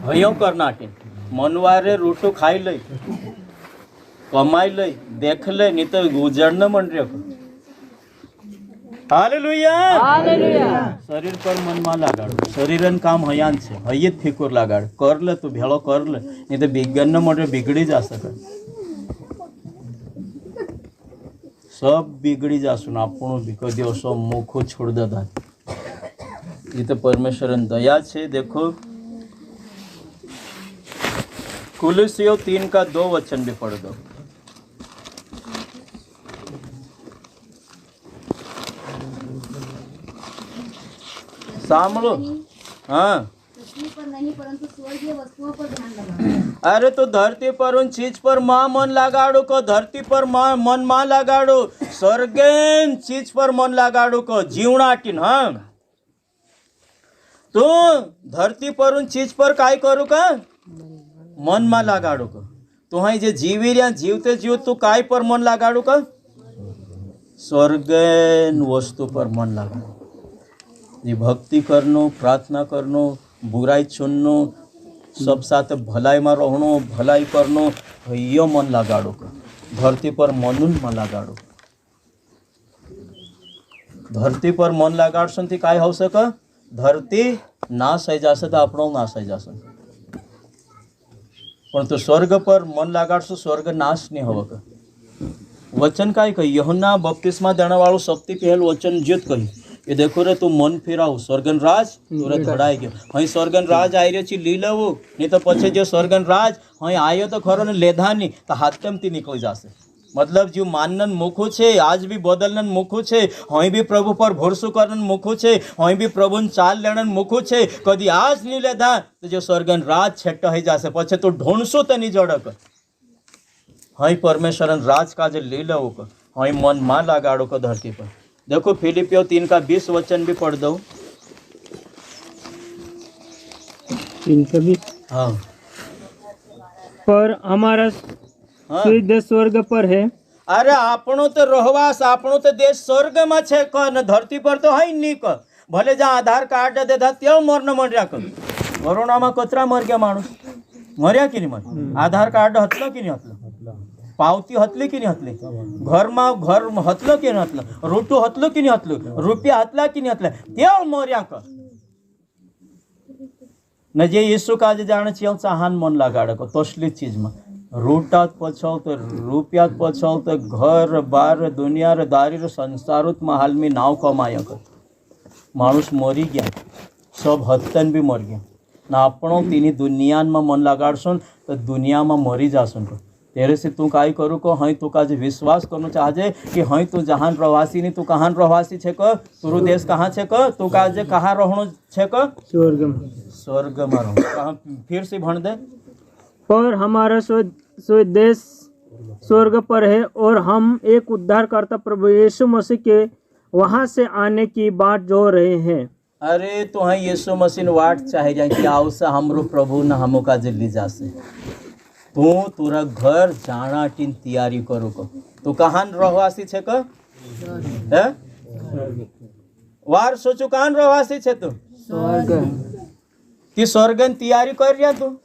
हइयो कर नाटे मनवारे रोटो खाई ले, कमाई ले, देख ले, नहीं तो गुजरन मन रहे। हालेलुया। शरीर पर मन में लगाड़, शरीरन काम हयान छे, हयत फिकुर लगाड़, कर ले तू भेड़ो कर ले, नहीं तो विज्ञान मन बिगड़ी जा सके, सब बिगड़ी जासुन आपणो भी कदी असो मुखो छोड़ दे। ये तो परमेश्वर दया छे। देखो कुलुसियों 3 का 2 वचन भी पढ़ दो। सामलो। हाँ, पृथ्वी पर नहीं परंतु स्वर्गीय वस्तुओं पर ध्यान लगाओ। अरे तो धरती पर उन चीज पर माँ मन लगाड़ो को, धरती पर मन माँ लगाड़ो, स्वर्गेन चीज पर मन लगाड़ो को, जीवनाटीन। हाँ, तो धरती पर उन चीज पर काय करू का, मन में लगाड़ो को। तो हाँ जे जीवी रहा जीवते जीव तू काय पर मन लगाड़ो का, स्वर्गेन वस्तु पर मन लगाड़ो। ये भक्ति करनो, प्रार्थना करनो, बुराई छुड़नो, सब साथ भलाई में रहनो, भलाई करनो, यो मन लगाड़ो का। धरती पर मनुन मन लगाड़ो। धरती पर मन लगाड़ सुनती काय हो सका, धरती नाश है जासे तो आपणो नाश है जासे, परंतु स्वर्ग पर मन लगाड़शो स्वर्ग नाश नहीं होगा। वचन काय कही, यूहन्ना बपतिस्मा देने वालों सबसे पहल वचन ज्योत कही, ये देखो रे तू मन फिराओ, स्वर्गन राज तुरंत धड़ाई गयो। हई स्वर्गन राज आई रे छी ली लेवो, नहीं तो पछे जो स्वर्गन राज हई आयो तो खरो ने लेधा नहीं तो हाथमती निकली जासे। मतलब जो मानन मुखो छे आज भी बदलन मुखो छे, हई भी प्रभु पर भरोसो करन मुखो छे, हई भी प्रभु चाल लेणन मुखो छे, कदी आज नहीं लेधा तो जो स्वर्गन राज छेट ही जासे, पछे तो ढूंढसो तो नहीं जड़क। हई परमेश्वरन राज का जे ले लो को, हई मन मा लगाड़ो को धरती पर। देखो फिलिपियों 3 का 20 वचन भी पढ़ दो। 3 का 20। हाँ, पर हमारा देश स्वर्ग पर है। अरे आपनो तो रहवास, आपनो तो देश स्वर्ग में छे न धरती पर तो है नहीं क। भले जहाँ आधार कार्ड दे था त्यो मरना मर रहा कर। कोरोना में कचरा मर गया मानुस, मरिया कि नहीं मर, आधार कार्ड हतलो कि नहीं हतलो, पावती हतली कि नहीं हतली, घर में हतलो कि नहीं हतलो, रोटू हतलो कि नहीं हतलो, रुपया हतला कि नहीं हतला, त्यो मरिया कर। न जे यीशु का जे जाने छियो चाहान मन लगाड़ को तसली चीज में रूटात पछल तो रुपयात पछल तो घर बार दुनिया रे दारी रे संसारुत में हाल में नाव कमाया कर। मानुष मरी गया, सब हत्तन भी मर गया ना। आपणों तीनी दुनिया में मन लगाड़सन तो दुनिया में मरी जासन को। तेरे से तू काय करू को, हई तू काज विश्वास करना चाहजे कि हई तू जहान रहवासी नहीं, तू कहाँ रहवासी छे को, तुरु देश कहाँ छे को, तू काज कहाँ रहनो छे को, स्वर्ग में। स्वर्ग में रहो कहाँ, फिर से भण दे। पर हमारा स्वदेश स्वर्ग पर है और हम एक उद्धारकर्ता प्रभु यीशु मसीह के वहां से आने की बाट जो रहे हैं। अरे तो हाँ यीशु मसीह वाट चाहे जाए कि आओ से हमरो प्रभु न हमो का जल्दी जासे। तू तुरा घर जाना टीन तैयारी करो को। तू कहाँ रहवासी छे को, है वार सोचो कहाँ रहवासी छे तू, स्वर्ग। ती स्वर्गन तैयारी कर रिया तू,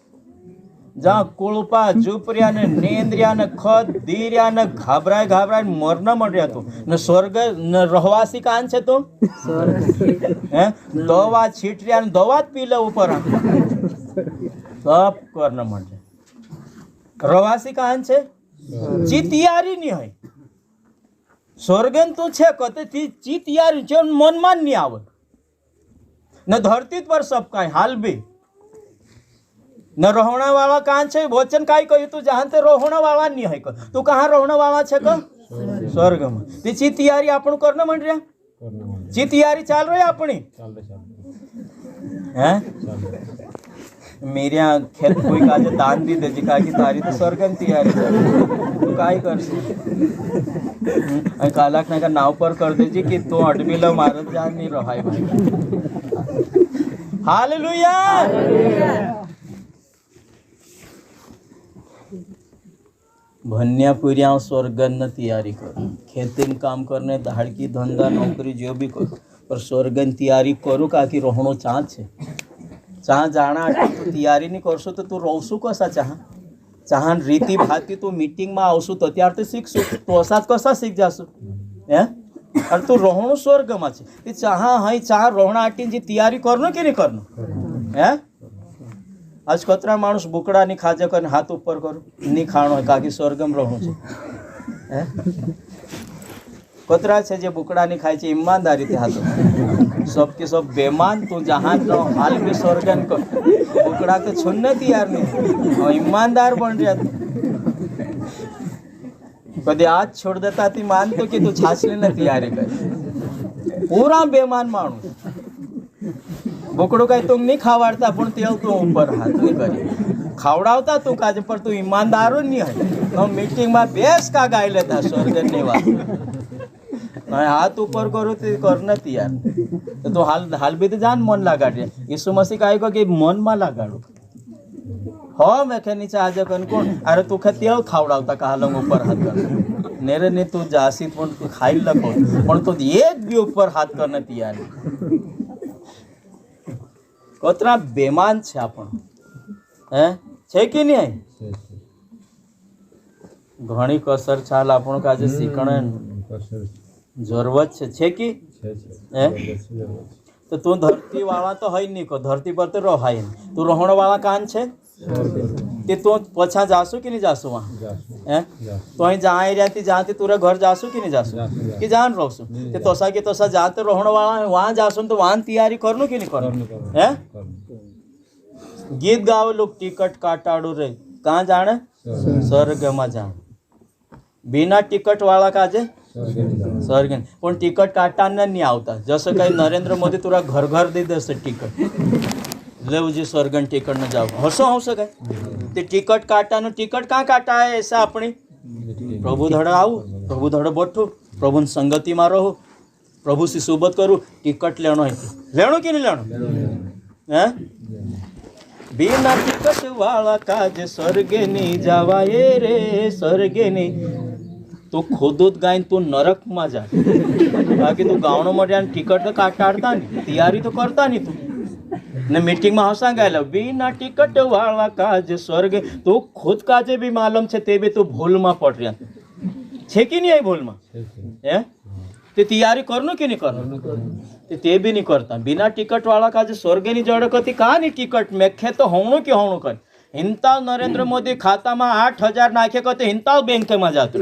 जहाँ कुलपा झुपरिया ने नींद्रिया ने खद दीरिया ने घबराए मरना मर रहा तू न स्वर्ग न रहवासी कहाँ छे तू, हैं दवा छीट रिया ने दवा पी ले ऊपर सब करना मर जाए। रहवासी कहाँ छे, ची तैयारी नहीं है। स्वर्गन तू छे कहते ची तैयारी छे, मन मान नहीं आवे न धरती पर सब का हाल भी न रोहना वाला कहाँ छे। वचन काय कही तू जहाँ ते रोहना वाला नहीं है को, तू कहाँ रोहना वाला छे को, स्वर्ग में। ती तैयारी आपण करना मन रहा, ची तैयारी चाल रही अपनी हैं। मेरे यहाँ खेत कोई काजे दान भी दे जी का कि तारी तो स्वर्गन तैयारी तू काय कर कालक ना का नाव पर कर दे जी कि तू अडमी लो मारत जान नहीं रहा है भाई। हालेलुया। भन्या पुरिया स्वर्गन तैयारी कर, खेती में काम करने धाड़की धंधा नौकरी जो भी करो, पर स्वर्गन तैयारी करो का कि रोहनो चाँच है। चहा जाणा तू तैयारी नहीं करशो तो तू रहशू कसा चहा रीति भाती तू मीटिंग में आवशू तो त्यार શીખશું तो असाच कसा શીખ जाशू अरे तू रोहणो स्वर्ग में छे चहा हई चहा रोहणा आटी जी तैयारी करनो कि नहीं करनो आज कतरा माणूस बुकड़ा नहीं खाजे कर हाथ ऊपर करो नहीं खाणो काकी स्वर्ग में रहणो छे कतरा छे जे बुकड़ा नहीं खाय छे ईमानदारी थी हाथ सब के सब बेमान तू जहां रहो हाल भी स्वर्गन को बुकड़ा तो छोड़ने तैयार नहीं और ईमानदार बन रहा कदे आज छोड़ देता थी मान तो कि तू छाछ लेने तैयारी कर पूरा बेमान मानू बुकड़ो कहीं तुम नहीं खावाड़ता पण तेल तू ऊपर हाथ नहीं करी खावड़ावता तू काज पर तू ईमानदारो नहीं है तो मीटिंग में बेस का गाय लेता स्वर्गन ने बात हाथ ऊपर करो तो करना तैयार तो हाल भी तो जान मन लगाड़े यीशु मसीह का आएगा कि मन में लगाड़ो हाँ मैं क्या नीचे आज कौन कौन अरे तू खा तेल खावड़ावता कहा लोग ऊपर हाथ कर नेरे ने तू जासी पण तू खाई लको पण तो एक भी ऊपर हाथ करना तैयार कतरा बेमान छे आपण छे कि नहीं है घणी कसर छाल आपण काजे सीखणे जरूरत छे कि तो तू धरती वाला तो है नहीं को धरती पर तो रहाय तू रहण वाला कान छे ते तू पछा जासू कि नहीं जासू वहाँ तो अँ जहाँ रहती जहाँ तुरा घर जासू कि नहीं जासू कि जान रहसू ते तोसा के तोसा जाते रहण वाला है वहाँ जासू तो वहाँ तैयारी करनू कि नहीं करनू गीत गावे लोग टिकट काटाड़ू रे कहाँ जाने स्वर्ग में जाने बिना टिकट वाला काजे स्वर्ग पण टिकट काटाना नहीं आवता जसं काही नरेंद्र मोदी तुरा घर घर दे देશે टिकट लेवजी स्वर्गन टिकट न जाओ हसो हसो काय ते टिकट काटानो टिकट कहाँ काटा है ऐसा अपनी प्रभु धड़ आऊ प्रभु धड़ बैठू प्रभु संगति में रहो प्रभु से सुबत करू टिकट लेनो है लेनो कि नहीं लेनो हैं बिना टिकट वाला काज स्वर्गे नहीं जावाए रे स्वर्गे नहीं तो खोदूत गायन तू नरक में जा बाकी तू गावनो मटे टिकट तो काटाड़ता नहीं तैयारी तो करता नहीं तू ने मीटिंग में हसा गया बिना टिकट वाला काज स्वर्ग तो खुद काजे भी मालूम छे ते भी तू भूल में पड़ रहा छे कि नहीं आई भूल में ते तैयारी करनो कि नहीं करनो ते भी नहीं करता बिना टिकट वाला काज स्वर्ग नहीं जड़ कती कहा नहीं टिकट मेखे तो होणो कि होणो कर हिंताल नरेंद्र मोदी खाता में 8,000 नाखे कहते हिंताल बैंक में जाते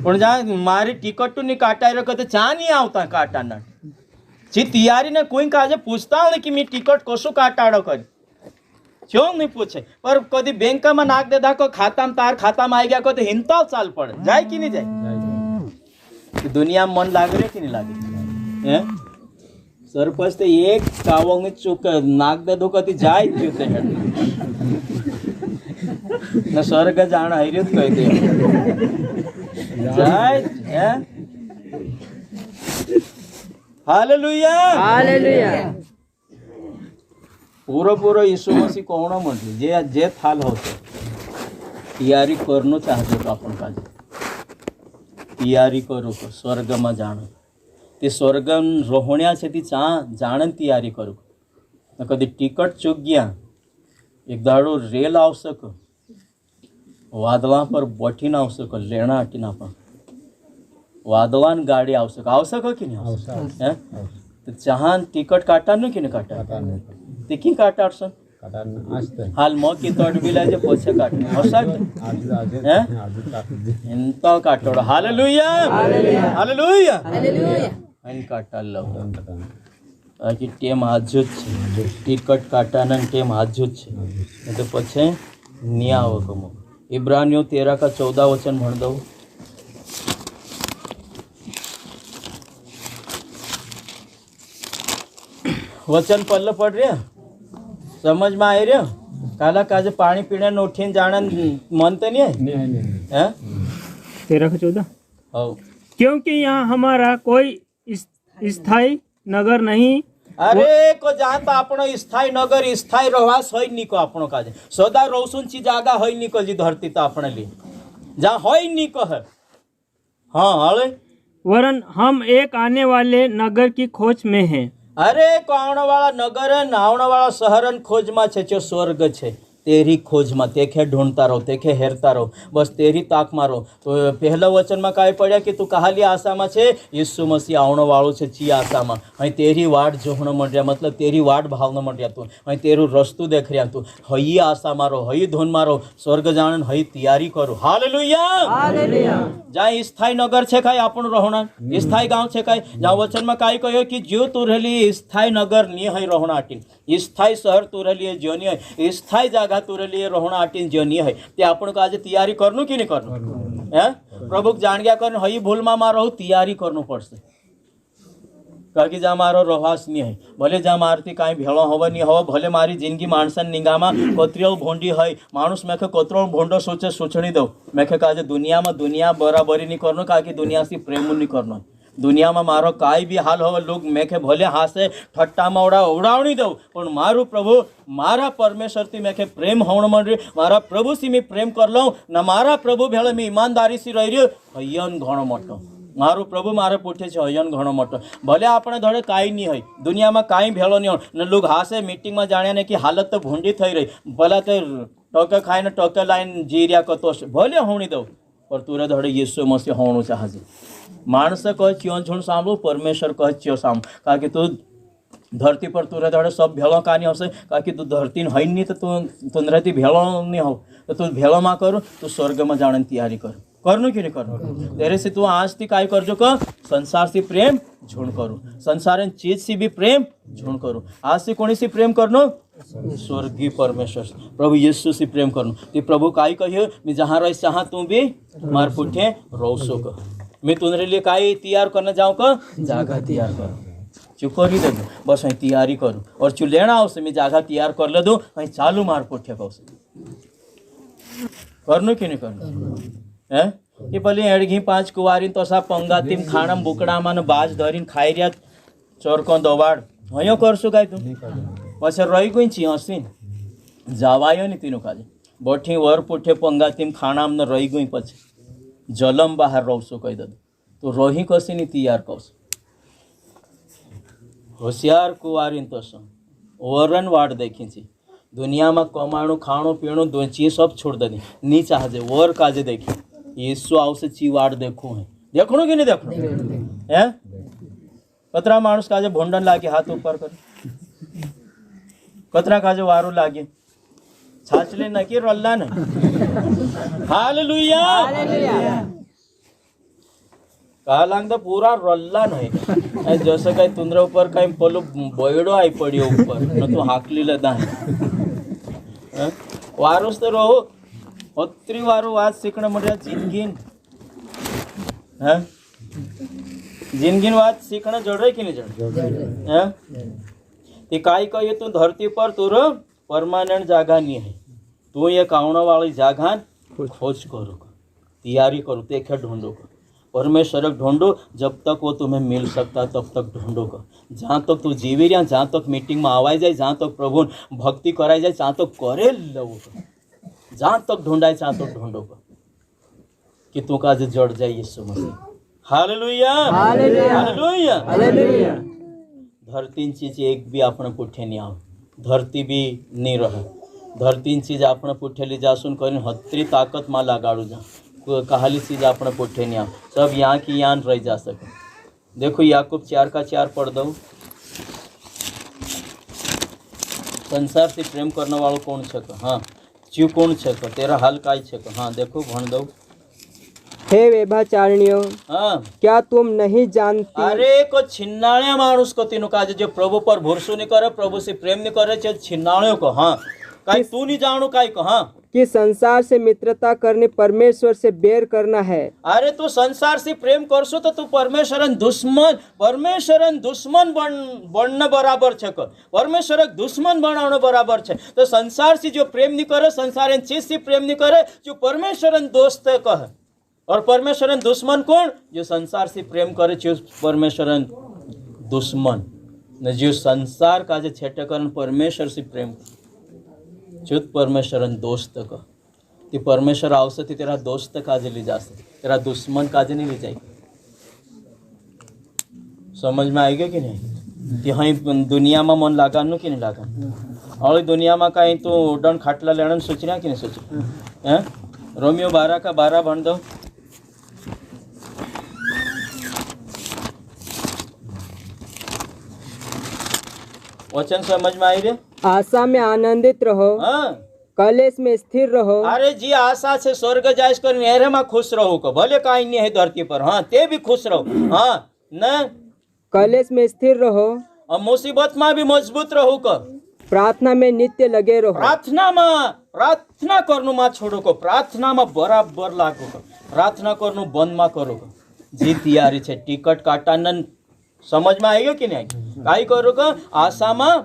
पण जहाँ मारी टिकट नहीं काटाई कहते चा नहीं आवता काटाना जी तैयारी ने कोई काजे पूछता नहीं कि मैं टिकट कसो काटाड़ो कर क्यों नहीं पूछे पर कभी बैंक में नाक दे को खाता में तार खाता में आई गया कहते हिंताल चाल पड़े जाए कि नहीं जाए दुनिया में मन लाग रहे कि नहीं लागे सरपंच ते एक कावंग में चुक नाक दे दो कति जाए क्यों न स्वर्ग जाना है रित कहते जाए हालेलुया हालेलुया पूरा पूरा यीशु मसीह कोण म्हटले जे जे थाल होते तैयारी करनो चाहतो तो आपण काजे तैयारी करू स्वर्ग में जाणो ते स्वर्गन रोहण्या छे ती जाणन तैयारी करू न कदी टिकट चूक गया एक दाड़ो रेल आवश्यक वादला पर बैठीने आवश्यक लेना हटीना पण वादवान गाड़ी आवश्यक कि नहीं आवश्यक तो जहाँ टिकट काटानो कि नहीं काटा ते की काटाडसन हाल मग की तोड़ बिला जे पछे काटने आवश्यक इंत काटोड़ हालेलुया हालेलुया हालेलुया अन काटाल आकी टेम हाजूज छे टिकट काटाना टेम हाजूज छे तो पछे नहीं आवे कमो इब्रानियों 13 का 14 वचन भण दो वचन पल्ल पड़ रहा समझ में आई रहा काला काजे पानी पीने न उठीन जाने मन तो नहीं है 13 का 14 क्योंकि यहाँ हमारा कोई स्थायी नगर नहीं अरे को जानता आपनो स्थायी नगर स्थायी रहवास होई नी को आपनो काजे सदा रोसुन ची जागा होई नी को जी धरती तो अपने लिए जहाँ होई नी को है हाँ हाले वरन हम एक आने वाले नगर की खोज में हैं अरे आवणवाळा नगर आवणवाळा शहर खोजમાં છે जो स्वर्ग છે तेरी खोजમાં तेखे ढूंढता रहो तेखे हेरता रहो बस तेरी ताक मारो। तो पहला वचन में काय पड़ा कि तू कहाली आशा में छे यीशु मसीह आवणवाळो छे ची आशा में अहीं तेरी वाट जोहण मंड्या मतलब तेरी वाट भावना मंड्या तू अहीं तेरू रस्तु देख रहा तू हई आशा मारो हई धून मारो स्वर्ग जाण हई तैयारी करो। Hallelujah hallelujah. जहाँ स्थायी नगर छे काय आपण रहोना स्थायी गांव छे काय जहाँ वचन में काय कह्यो कि जो तू रहली स्थायी नगर नी हई रहोना आटी स्थायी शहर तू रहली जो नी हई स्थायी जगह तुरे लिए रोहना आटीन जो नहीं है ते आपण को आज तैयारी करनु कि नहीं करनु है प्रभु जान गया कर हई भूल में मारो तैयारी करनु पड़से कारण जा मारो रहवास नहीं है भले जा मारती कहीं भेड़ो हवा नहीं हवा भले मारी जिंदगी माणसन निगामा कोतरियल भोंडी है माणूस मेखे कोतरो भोंडो सोचे सोचनी दो मेखे काजे दुनिया में दुनिया बराबरी नहीं करनो का दुनिया से प्रेम नहीं करनो दुनिया में मारो काई भी हाल हो लोग मेखे भले हासे ठट्टा में उड़ावनी दो पण मारू प्रभु मारा परमेश्वर थी मेखे प्रेम होण मंडी मारा प्रभु से मैं प्रेम कर लो न मारा प्रभु भेले मैं ईमानदारी से रही रह्यो हयन घणो मोटो मारू प्रभु मारे पूछे छे हयन घणो मोटो भले आपणे धड़े काई नहीं है दुनिया में काई भेलो नहीं हो न लोग हासे मीटिंग में जाण्या ने कि हालत तो भूंडी थई रही भला तो टोके खाईने टोके लाइन जी रह्या कतो भले होणी दो पर तुरे धड़े यीशु मसीह होणो चाहे माणस कह चियो झुण सांभळू परमेश्वर कह चियो सांभ का कि तू धरती पर तुरे धड़े सब भेड़ों का नहीं हो का कि तू धरती हई नहीं तो तू तुंदरती भेड़ों नहीं हो तो तू भेड़ों में करू तू स्वर्ग में जाने की तैयारी करनु कि नहीं करनु तेरे से तू आज थी काय करजो क संसार से प्रेम झुण करू संसार चीज से भी प्रेम झुण करू आज से कोणी से प्रेम करनो स्वर्गीय परमेश्वर प्रभु यीशु से प्रेम करनु ते प्रभु काय कहियो मैं जहाँ रही तहाँ तू भी मार पुठे रोसो क मैं तुम्हारे लिए काई तैयार करने जाऊँ का जागा तैयार करूँ चु करी दे बस अँ तैयारी करूँ और चु लेना आवश्य मैं जागा तैयार कर ले दो अँ चालू मार पोठे कौश करनु कि नहीं करनु है कि भले एड़घी 5 कुवारी तो सा पंगातीम खाणम बुकड़ा में बाज धरीने खाई रहा चोरको दवाड़ हयो करशु काय तू पछे रही गई छी हसी जावायो नहीं तीनों काजे बठी वर पुठे पंगातीम खाणा में रही गई पछे जलम बाहर रोसो कही दे तो रही कसी नहीं तैयार कौश होशियार कुवारी तो वरन वाट देखी थी दुनिया में कमाणु खाणु पीणु दो चीज सब छोड़ दे नी चाहजे वर काजे देखी यीशु आवसे ची वाट देखू है देखणु कि नहीं देखणु है कतरा माणूस काजे भोंडन लागे हाथ ऊपर कर कतरा काजे वारू लागे छाछले न कि रल्ला न हालेलुया कहा लागता पूरा रल्ला नहीं जैसे कहीं तुंद्रा ऊपर कहीं पलो बोयडो आई पड़ी ऊपर न तो हाकली लदा है वारुस तो रहो होत्री वारू आज सीखने मर्या जिंदगीन है जिंदगीन वाद सीखना जड़ रही कि नहीं जड़ है ते काई कहिए तू धरती पर तुर परमानेंट जागा नहीं है तू ये कावणा वाली जागा खोज करो तैयारी करो देखे ढूंढो परमेश्वर ढूंढो जब तक वो तुम्हें मिल सकता तब तक ढूंढो जहाँ तक तू जीवी रहा जहाँ तक मीटिंग में आवाई जाए जहाँ तक प्रभु भक्ति कराई जाए जहाँ तक करे लो जहाँ तक ढूंढाए जहाँ तक ढूंढो कि तू का जड़ जाए यीशु मसीह हालेलुया हालेलुया हालेलुया धरती चीज एक भी अपने पुठे नहीं आओ धरती भी नहीं रहे धरती चीज अपने पुठे ले जासुन कर हतरी ताकत माँ लगाड़ू जा कहाली चीज अपने पुठे नहीं आओ सब यहाँ की यहाँ रह जा सके देखो याकूब 4:4 पढ़ दो संसार से प्रेम करने वालों कौन छे हाँ चीव कौन छे तेरा हाल काय छे हाँ देखो भण दो हे व्यभिचारिणियों हाँ क्या तुम नहीं जानती अरे को छिन्नाण्या माणूस को तीनों काजे जो प्रभु पर भरोसा नहीं करे प्रभु से प्रेम नहीं करे छे छिन्नाण्यों को हाँ काई तू नहीं जानो काई को हाँ कि संसार से मित्रता करने परमेश्वर से बैर करना है अरे तू संसार से प्रेम करसो तो तू परमेश्वरन दुश्मन बनने बराबर छे परमेश्वर दुश्मन बनाने बराबर छे तो संसार से जो प्रेम नहीं करे संसार चीज से प्रेम नहीं करे जो परमेश्वरन दोस्त कहे और परमेश्वरन दुश्मन कौन जो संसार से प्रेम करे जो परमेश्वरन दुश्मन न जो संसार का जो छेटे करन परमेश्वर से प्रेम चुत परमेश्वरन दोस्त का कि परमेश्वर आवश्य थी तेरा दोस्त काजे ले जा सकते तेरा दुश्मन काजे नहीं ले जाएगी समझ में आएगा कि नहीं ત્યાં દુનિયામાં મન લાગાનું કે નહીં લાગાનું હવે દુનિયામાં કાંઈ તું ઉડણ ખાટલા લેવાનું સોચ્યા કે નહીં સોચ્યા હે રોમિયો 12 का 12 ભણ દો वचन समझ में आई रे आशा में आनंदित रहो, हाँ कलेश में स्थिर रहो। अरे जी आशा से स्वर्ग जाइस कर एरे में खुश रहो को भले काई नहीं है धरती पर हाँ ते भी खुश रहो हाँ न कलेश में स्थिर रहो और मुसीबत में भी मजबूत रहो को प्रार्थना में नित्य लगे रहो। प्रार्थना करनु मा छोड़ो को प्रार्थना में बराबर लागो को प्रार्थना करनु बंद मा करो को जी तैयारी छे टिकट काटानन समझ में आएगा कि नहीं काई करो को आशा में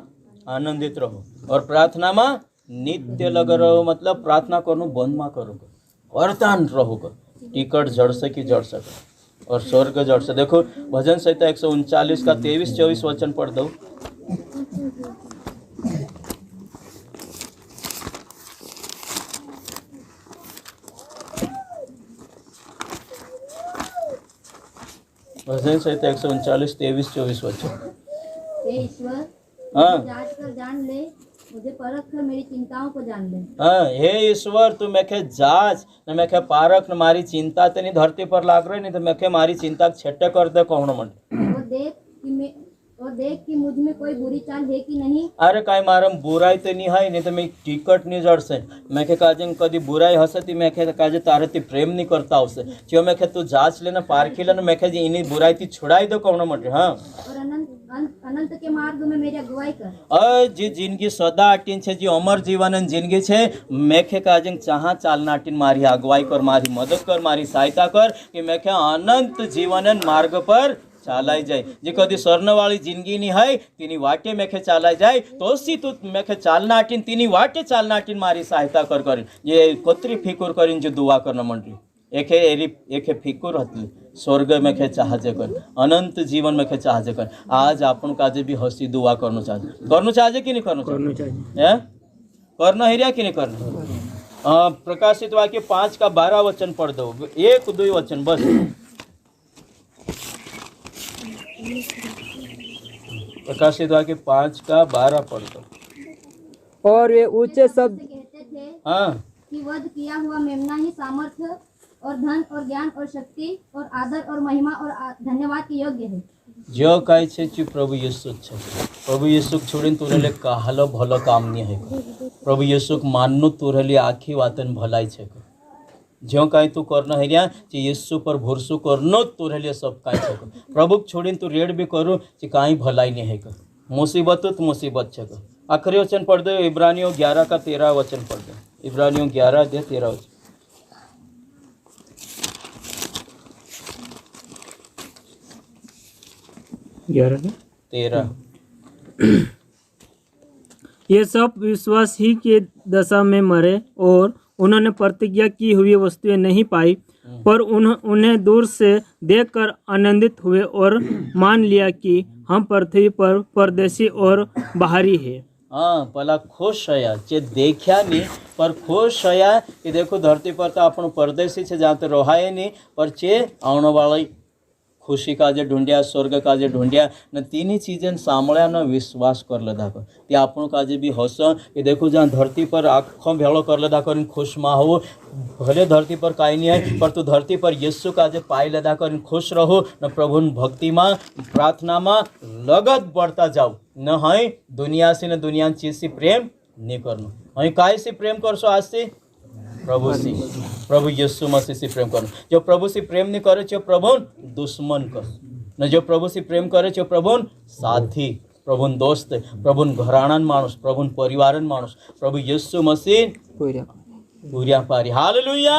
आनंदित रहो और प्रार्थना में नित्य लगे रहो मतलब प्रार्थना करनु बंद मा करो को वरदान रहो को टिकट जड़ से कि जड़ सके और स्वर्ग जड़ से देखो भजन संहिता 139 का 23-24 वचन पढ़ दो भजन संहिता 139 23-24 वचन हे ईश्वर हाँ जांच कर जान ले मुझे परख कर मेरी चिंताओं को जान ले हाँ हे ईश्वर तू मैं जांच न मैं पारख न मारी चिंता तेनी धरती पर लाग रही नहीं तो मैं मारी चिंता छेटे कर दे कौन मन और देख कि मुझ में कोई बुरी चाल है कि नहीं। अरे काय मारम बुराई तो नहीं है नहीं तो मैं टिकट नहीं जड़ से मैं काजे कदी बुराई हसती मैं काजे तारे ती प्रेम नहीं करता उसे जो मैं तू जांच लेना पारखी लेना मैं इन्हीं बुराई थी छुड़ाई दो कौन मटे हाँ और अनंत के मार्ग में मेरी अगुवाई कर जी जिंदगी सदा आटीन छे जी अमर जीवन जिंदगी छे मेखे काजे चाहा चालना आटीन मारी अगुवाई कर मारी मदद कर मारी सहायता कर कि मेखे अनंत जीवन मार्ग पर चालाई जाए जी कदी स्वर्ण वाली जिंदगी नहीं है तीनी वाटे मेखे चालाई जाए तो सी तू मेखे चालना आटीन तीनी वाटे चालना आटीन मारी सहायता कर ये कोतरी फिकुर करीन जो दुआ करना मंडली एके फिकुर हती स्वर्ग मेखे चाहजे कर अनंत जीवन मेखे चाहजे कर आज आपन काजे भी हसी दुआ करना चाहजे कि नहीं करना चाहिए करना है कि नहीं करना प्रकाशित वाक्य 5 का 12 वचन पढ़ दो 1-2 वचन बस प्रकाशित वाक्य 5 का 12 पढ़ दो और वे ऊंचे शब्द कहते थे हाँ कि वध किया हुआ मेमना ही सामर्थ्य और धन और ज्ञान और शक्ति और आदर और महिमा और धन्यवाद के योग्य है जो कहे छे कि प्रभु यीशु छे प्रभु यीशु छोड़ीने तोरे काहलो भलो काम नहीं है प्रभु यीशु माननु तोरे आखी वातन भलाई छे जो कहीं तू करना है क्या यीशु पर भरोसा करनो तोरे सब कहीं छे प्रभु छोड़ीने तू रेड भी करो कि कहीं भलाई नहीं है मुसीबत तो मुसीबत छे आखिरी वचन पढ़ दो इब्रानियों 11 का 13 वचन पढ़ दो इब्रानियों 11:13 वचन ये सब विश्वास ही के दशा में मरे और उन्होंने प्रतिज्ञा की हुई वस्तुएं नहीं पाई पर उन्हें दूर से देखकर आनंदित हुए और मान लिया कि हम पृथ्वी पर परदेशी और बाहरी है। हाँ पहला खुश है जे देखा नहीं पर खुश है कि देखो धरती पर तो अपन परदेशी से जहाँ तो रहाए नहीं पर चे आने वाला खुशी काजे ढूंढिया स्वर्ग काजे ढूंढिया न तीन ही चीजें सामळ्या न विश्वास कर लेदा कर ते आपण काजे भी हस कि देखो जहाँ धरती पर आँखों भेड़ो कर लेदा कर खुश मा हो भले धरती पर काई नहीं है पर तू धरती पर यीशु काजे पाई लेदा कर खुश रहो न प्रभु भक्ति में प्रार्थना में लगत बढ़ता जाओ न है दुनिया से न दुनिया चीज से प्रेम नहीं करना है काय से प्रेम करसो आज से प्रभु यीशु मसीह से प्रेम करो जो प्रभु से प्रेम नहीं करे जो प्रभु दुश्मन कर न जो प्रभु से प्रेम करे जो प्रभु साथी प्रभु दोस्त प्रभु घराणन मानुष प्रभु परिवारन मानुष प्रभु यीशु मसीह पूरा पारी हालेलुया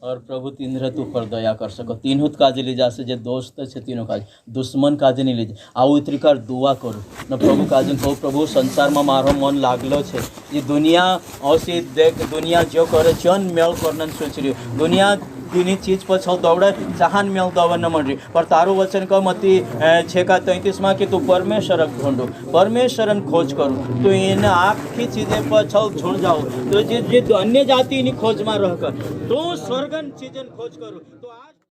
और प्रभु तीन तू पर दया कर सको तीनों काजे ले जा से जे दोस्त है तीनों काजे दुश्मन काजे नहीं ले जा आओ इतरीकार दुआ करो न प्रभु काजे कहू प्रभु संसार में मारो मन लागलो छे ये दुनिया औसी देख दुनिया जो करे चन मेल करने सोच रही दुनिया तीन चीज पछल दौड़े चाहन मेल दवा न मन रही पर तारो वचन का मती 6:33 में कि तू परमेश्वर ढूंढो परमेश्वर खोज करो तो इन आखी चीजें पछल छोड़ जाओ तो जे अन्य जाति इन खोज में रहकर तो स्वर्गन चीजें खोज करो तो आज